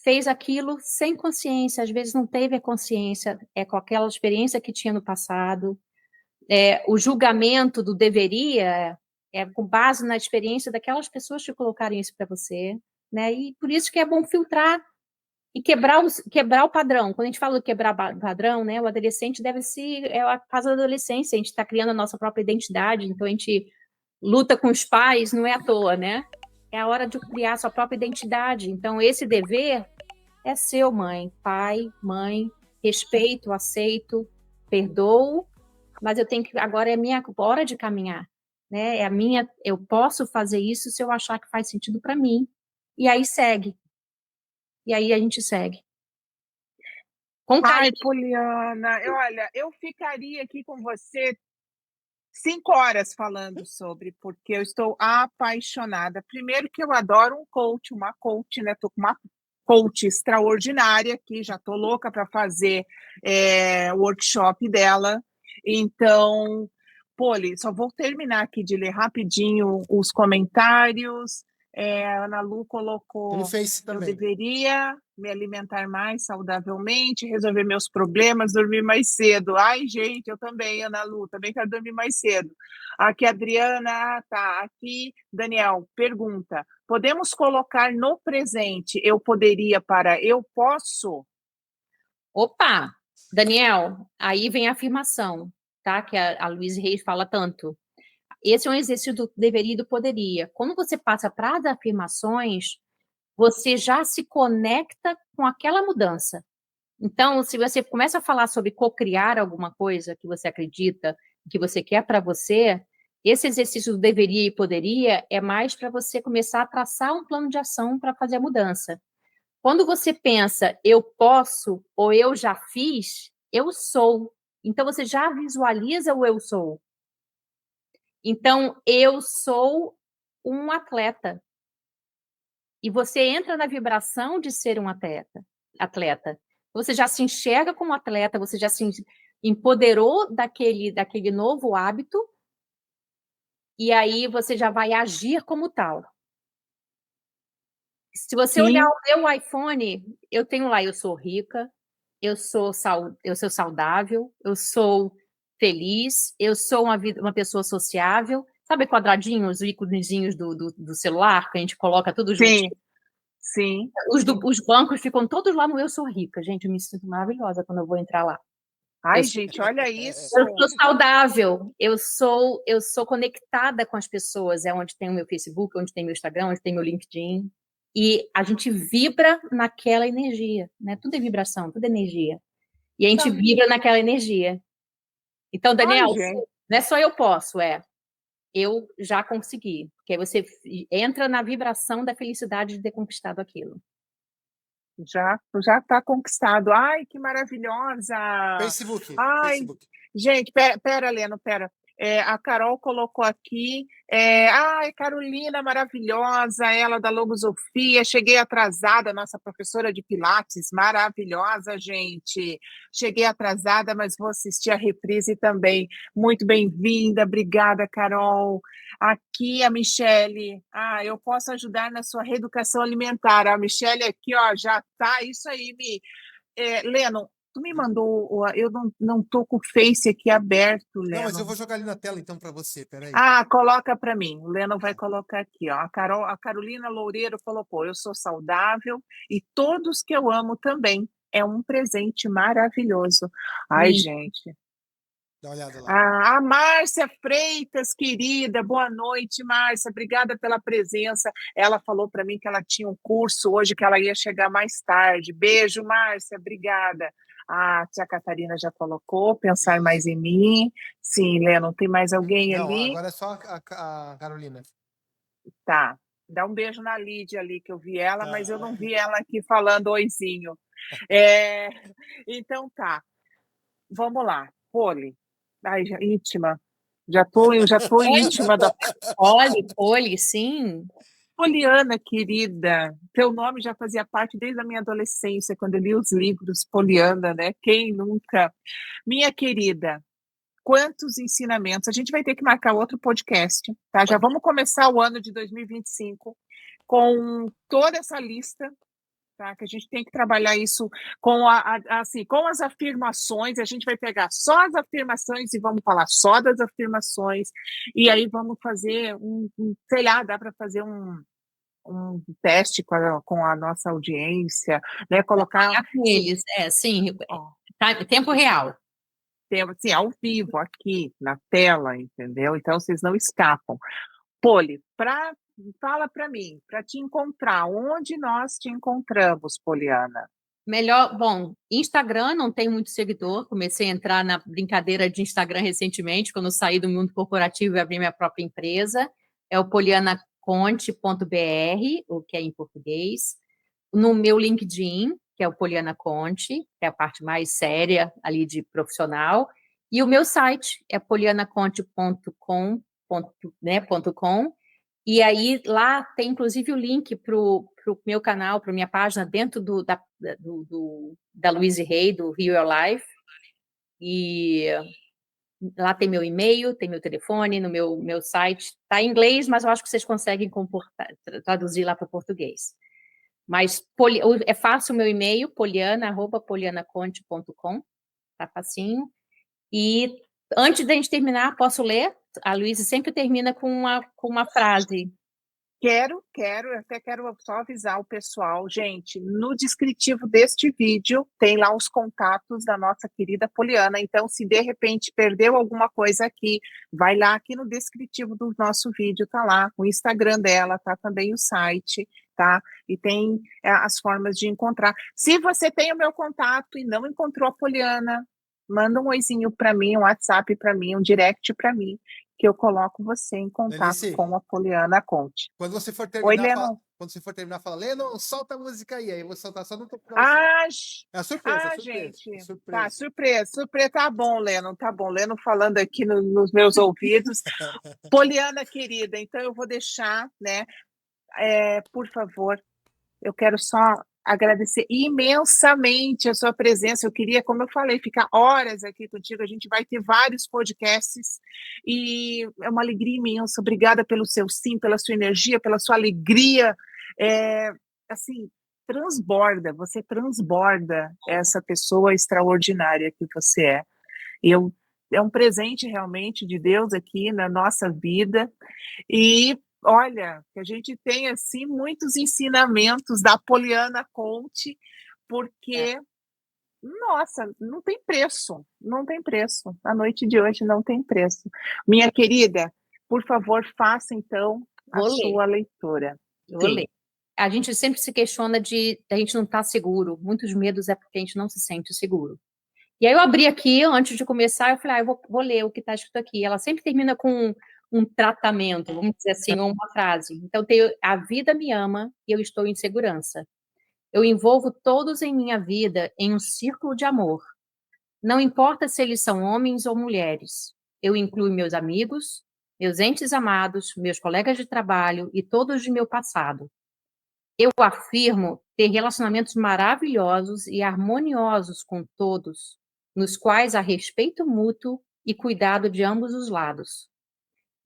S2: fez aquilo sem consciência, às vezes não teve a consciência, com aquela experiência que tinha no passado. O julgamento do deveria é com base na experiência daquelas pessoas que colocarem isso para você, né? E por isso que é bom filtrar e quebrar o padrão. Quando a gente fala de quebrar padrão, né? O adolescente é a fase da adolescência, a gente está criando a nossa própria identidade, então a gente luta com os pais, não é à toa, né? É a hora de criar a sua própria identidade. Então, esse dever é seu, mãe, pai, mãe, respeito, aceito, perdoo, mas agora é a minha hora de caminhar, né? Eu posso fazer isso se eu achar que faz sentido para mim. E aí segue. E aí a gente segue.
S1: Ai, Poliana, olha, eu ficaria aqui com você 5 horas falando sobre, porque eu estou apaixonada. Primeiro que eu adoro uma coach, né? Tô com uma coach extraordinária aqui, já tô louca para fazer o workshop dela. Então, Poli, só vou terminar aqui de ler rapidinho os comentários. A Ana Lu colocou:
S3: no Face também.
S1: Eu deveria me alimentar mais saudavelmente, resolver meus problemas, dormir mais cedo. Ai, gente, eu também, Ana Lu, também quero dormir mais cedo. Aqui, Adriana, tá. Aqui, Daniel, pergunta: podemos colocar no presente eu poderia para eu posso?
S2: Opa! Daniel, aí vem a afirmação, tá? Que a Louise Reis fala tanto. Esse é um exercício do deveria e do poderia. Quando você passa para as afirmações, você já se conecta com aquela mudança. Então, se você começa a falar sobre co-criar alguma coisa que você acredita, que você quer para você, esse exercício do deveria e poderia é mais para você começar a traçar um plano de ação para fazer a mudança. Quando você pensa eu posso ou eu já fiz, eu sou. Então, você já visualiza o eu sou. Então, eu sou um atleta. E você entra na vibração de ser um atleta. Você já se enxerga como atleta, você já se empoderou daquele novo hábito, e aí você já vai agir como tal. Se você olhar o meu iPhone, eu tenho lá, eu sou rica, eu sou saudável, eu sou feliz, eu sou uma pessoa sociável. Sabe quadradinhos, os íconezinhos do celular, que a gente coloca tudo juntinho?
S1: Sim.
S2: Os bancos ficam todos lá no Eu Sou Rica. Gente, eu me sinto maravilhosa quando eu vou entrar lá.
S1: Ai, gente, olha isso.
S2: Eu sou saudável, eu sou conectada com as pessoas. É onde tem o meu Facebook, onde tem meu Instagram, onde tem meu LinkedIn. E a gente vibra naquela energia, né? Tudo é vibração, tudo é energia. E a gente vibra naquela energia. Então, Daniel, não é só eu posso, eu já consegui. Porque aí você entra na vibração da felicidade de ter conquistado aquilo.
S1: Já está conquistado. Ai, que maravilhosa! Ai,
S3: Facebook.
S1: gente, pera, Leno, pera. A Carol colocou aqui. Ai, Carolina maravilhosa, ela da Logosofia. Cheguei atrasada, nossa professora de Pilates, maravilhosa, gente. Cheguei atrasada, mas vou assistir a reprise também. Muito bem-vinda, obrigada, Carol. Aqui a Michele, eu posso ajudar na sua reeducação alimentar. A Michele aqui, ó, já tá, isso aí, Leno, tu me mandou, eu não tô com o Face aqui aberto, Leno.
S3: Não, mas eu vou jogar ali na tela então para você, peraí.
S1: Coloca para mim, o Leno vai colocar aqui, ó. A Carolina Loureiro colocou, eu sou saudável e todos que eu amo também. É um presente maravilhoso. Ai, gente.
S3: Dá uma olhada lá.
S1: A Márcia Freitas, querida, boa noite, Márcia, obrigada pela presença. Ela falou para mim que ela tinha um curso hoje, que ela ia chegar mais tarde. Beijo, Márcia, obrigada. A tia Catarina já colocou, pensar mais em mim. Sim, Leno, tem mais alguém
S3: Não,
S1: ali?
S3: agora é só a Carolina.
S1: Tá, dá um beijo na Lídia ali, que eu vi ela, mas eu não vi ela aqui falando oizinho. Então tá, vamos lá, Poli. Ai, íntima. Já tô íntima da
S2: Poli, sim.
S1: Poliana, querida. Teu nome já fazia parte desde a minha adolescência, quando eu li os livros Poliana, né? Quem nunca? Minha querida, quantos ensinamentos. A gente vai ter que marcar outro podcast, tá? Já vamos começar o ano de 2025 com toda essa lista. Tá, que a gente tem que trabalhar isso com assim, com as afirmações, a gente vai pegar só as afirmações e vamos falar só das afirmações, e aí vamos fazer sei lá, dá para fazer um teste com a nossa audiência, né? Colocar
S2: eles, sim, tempo real.
S1: Assim, ao vivo, aqui na tela, entendeu? Então vocês não escapam. Poli, fala para mim, para te encontrar, onde nós te encontramos, Poliana?
S2: Melhor, bom, Instagram, não tem muito seguidor, comecei a entrar na brincadeira de Instagram recentemente, quando eu saí do mundo corporativo e abri minha própria empresa, é o polianaconte.br, o que é em português. No meu LinkedIn, que é o Poliana Conte, que é a parte mais séria ali de profissional, e o meu site é polianaconte.com, né, .com, e aí lá tem inclusive o link para o meu canal, para minha página dentro da Louise Hay, do Rio Your Life. E lá tem meu e-mail, tem meu telefone, no meu site. Está em inglês, mas eu acho que vocês conseguem traduzir lá para português. Mas é fácil o meu e-mail, poliana@polianaconte.com. Tá facinho. E antes da gente terminar, posso ler? A Luísa sempre termina com uma frase.
S1: Quero, até quero só avisar o pessoal, gente, no descritivo deste vídeo tem lá os contatos da nossa querida Poliana, então se de repente perdeu alguma coisa aqui, vai lá aqui no descritivo do nosso vídeo, tá lá o Instagram dela, tá também o site, tá? E tem as formas de encontrar. Se você tem o meu contato e não encontrou a Poliana, manda um oizinho para mim, um WhatsApp para mim, um direct para mim, que eu coloco você em contato
S3: Lenice,
S1: com a Poliana Conte.
S3: quando você for
S1: Oi,
S3: terminar,
S1: Lennon.
S3: quando você for terminar, fala, Lennon, solta a música aí eu vou soltar só no topo da É surpresa,
S1: gente.
S3: surpresa.
S1: Tá, surpresa. Tá bom, Lennon, tá bom. Lennon falando aqui nos meus ouvidos. Poliana querida, então eu vou deixar, né? Por favor, eu quero só agradecer imensamente a sua presença. Eu queria, como eu falei, ficar horas aqui contigo. A gente vai ter vários podcasts e é uma alegria imensa. Obrigada pelo seu sim, pela sua energia, pela sua alegria. Assim, você transborda essa pessoa extraordinária que você é. É um presente realmente de Deus aqui na nossa vida. E olha, que a gente tem assim muitos ensinamentos da Poliana Conte, porque nossa, não tem preço, não tem preço. A noite de hoje não tem preço. Minha querida, por favor, faça então a sua leitura.
S2: Vou ler. A gente sempre se questiona a gente não estar seguro. Muitos medos é porque a gente não se sente seguro. E aí eu abri aqui, antes de começar, eu falei, eu vou ler o que está escrito aqui. Ela sempre termina com um tratamento, vamos dizer assim, ou uma frase. Então, a vida me ama e eu estou em segurança. Eu envolvo todos em minha vida em um círculo de amor. Não importa se eles são homens ou mulheres. Eu incluo meus amigos, meus entes amados, meus colegas de trabalho e todos de meu passado. Eu afirmo ter relacionamentos maravilhosos e harmoniosos com todos, nos quais há respeito mútuo e cuidado de ambos os lados.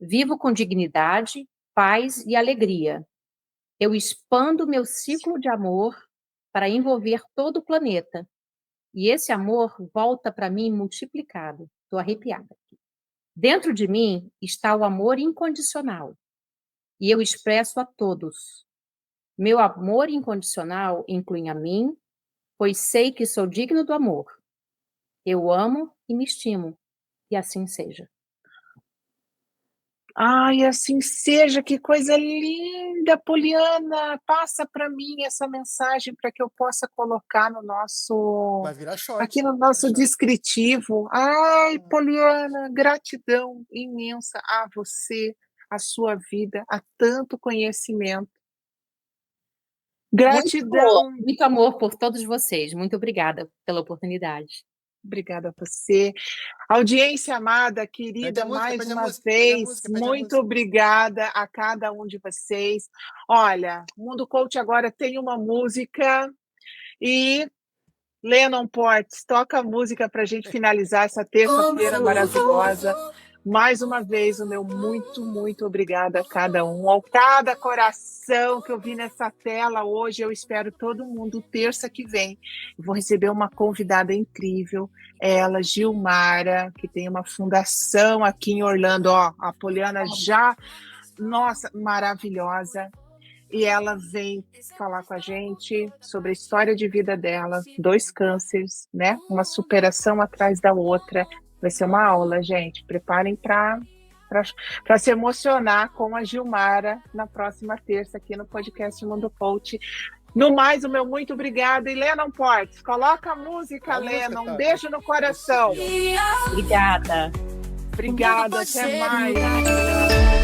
S2: Vivo com dignidade, paz e alegria. Eu expando meu ciclo de amor para envolver todo o planeta. E esse amor volta para mim multiplicado. Estou arrepiada. Dentro de mim está o amor incondicional. E eu expresso a todos. Meu amor incondicional inclui a mim, pois sei que sou digno do amor. Eu amo e me estimo. E assim seja.
S1: Ai, assim seja, que coisa linda, Poliana. Passa para mim essa mensagem para que eu possa colocar no nosso.
S3: Vai virar short.
S1: Aqui no nosso descritivo. Ai, Poliana, gratidão imensa a você, a sua vida, a tanto conhecimento. Gratidão.
S2: Muito amor por todos vocês. Muito obrigada pela oportunidade.
S1: Obrigada a você. Audiência amada, querida, mais uma vez, muito obrigada a cada um de vocês. Olha, o Mundo Coach agora tem uma música e Lennon Portes, toca a música para a gente finalizar essa terça-feira maravilhosa. Mais uma vez, o meu muito, muito obrigada a cada um, ao cada coração que eu vi nessa tela hoje. Eu espero todo mundo terça que vem. Eu vou receber uma convidada incrível, ela, Gilmara, que tem uma fundação aqui em Orlando. Ó, a Poliana já, nossa, maravilhosa. E ela vem falar com a gente sobre a história de vida dela, 2 cânceres, né? Uma superação atrás da outra. Vai ser uma aula, gente. Preparem para se emocionar com a Gilmara na próxima terça aqui no podcast Mundo Coach. No mais, o meu muito obrigada. E Lennon Portes, coloca a música, Lennon. Um beijo no coração.
S2: Obrigada.
S1: Obrigada, até mais.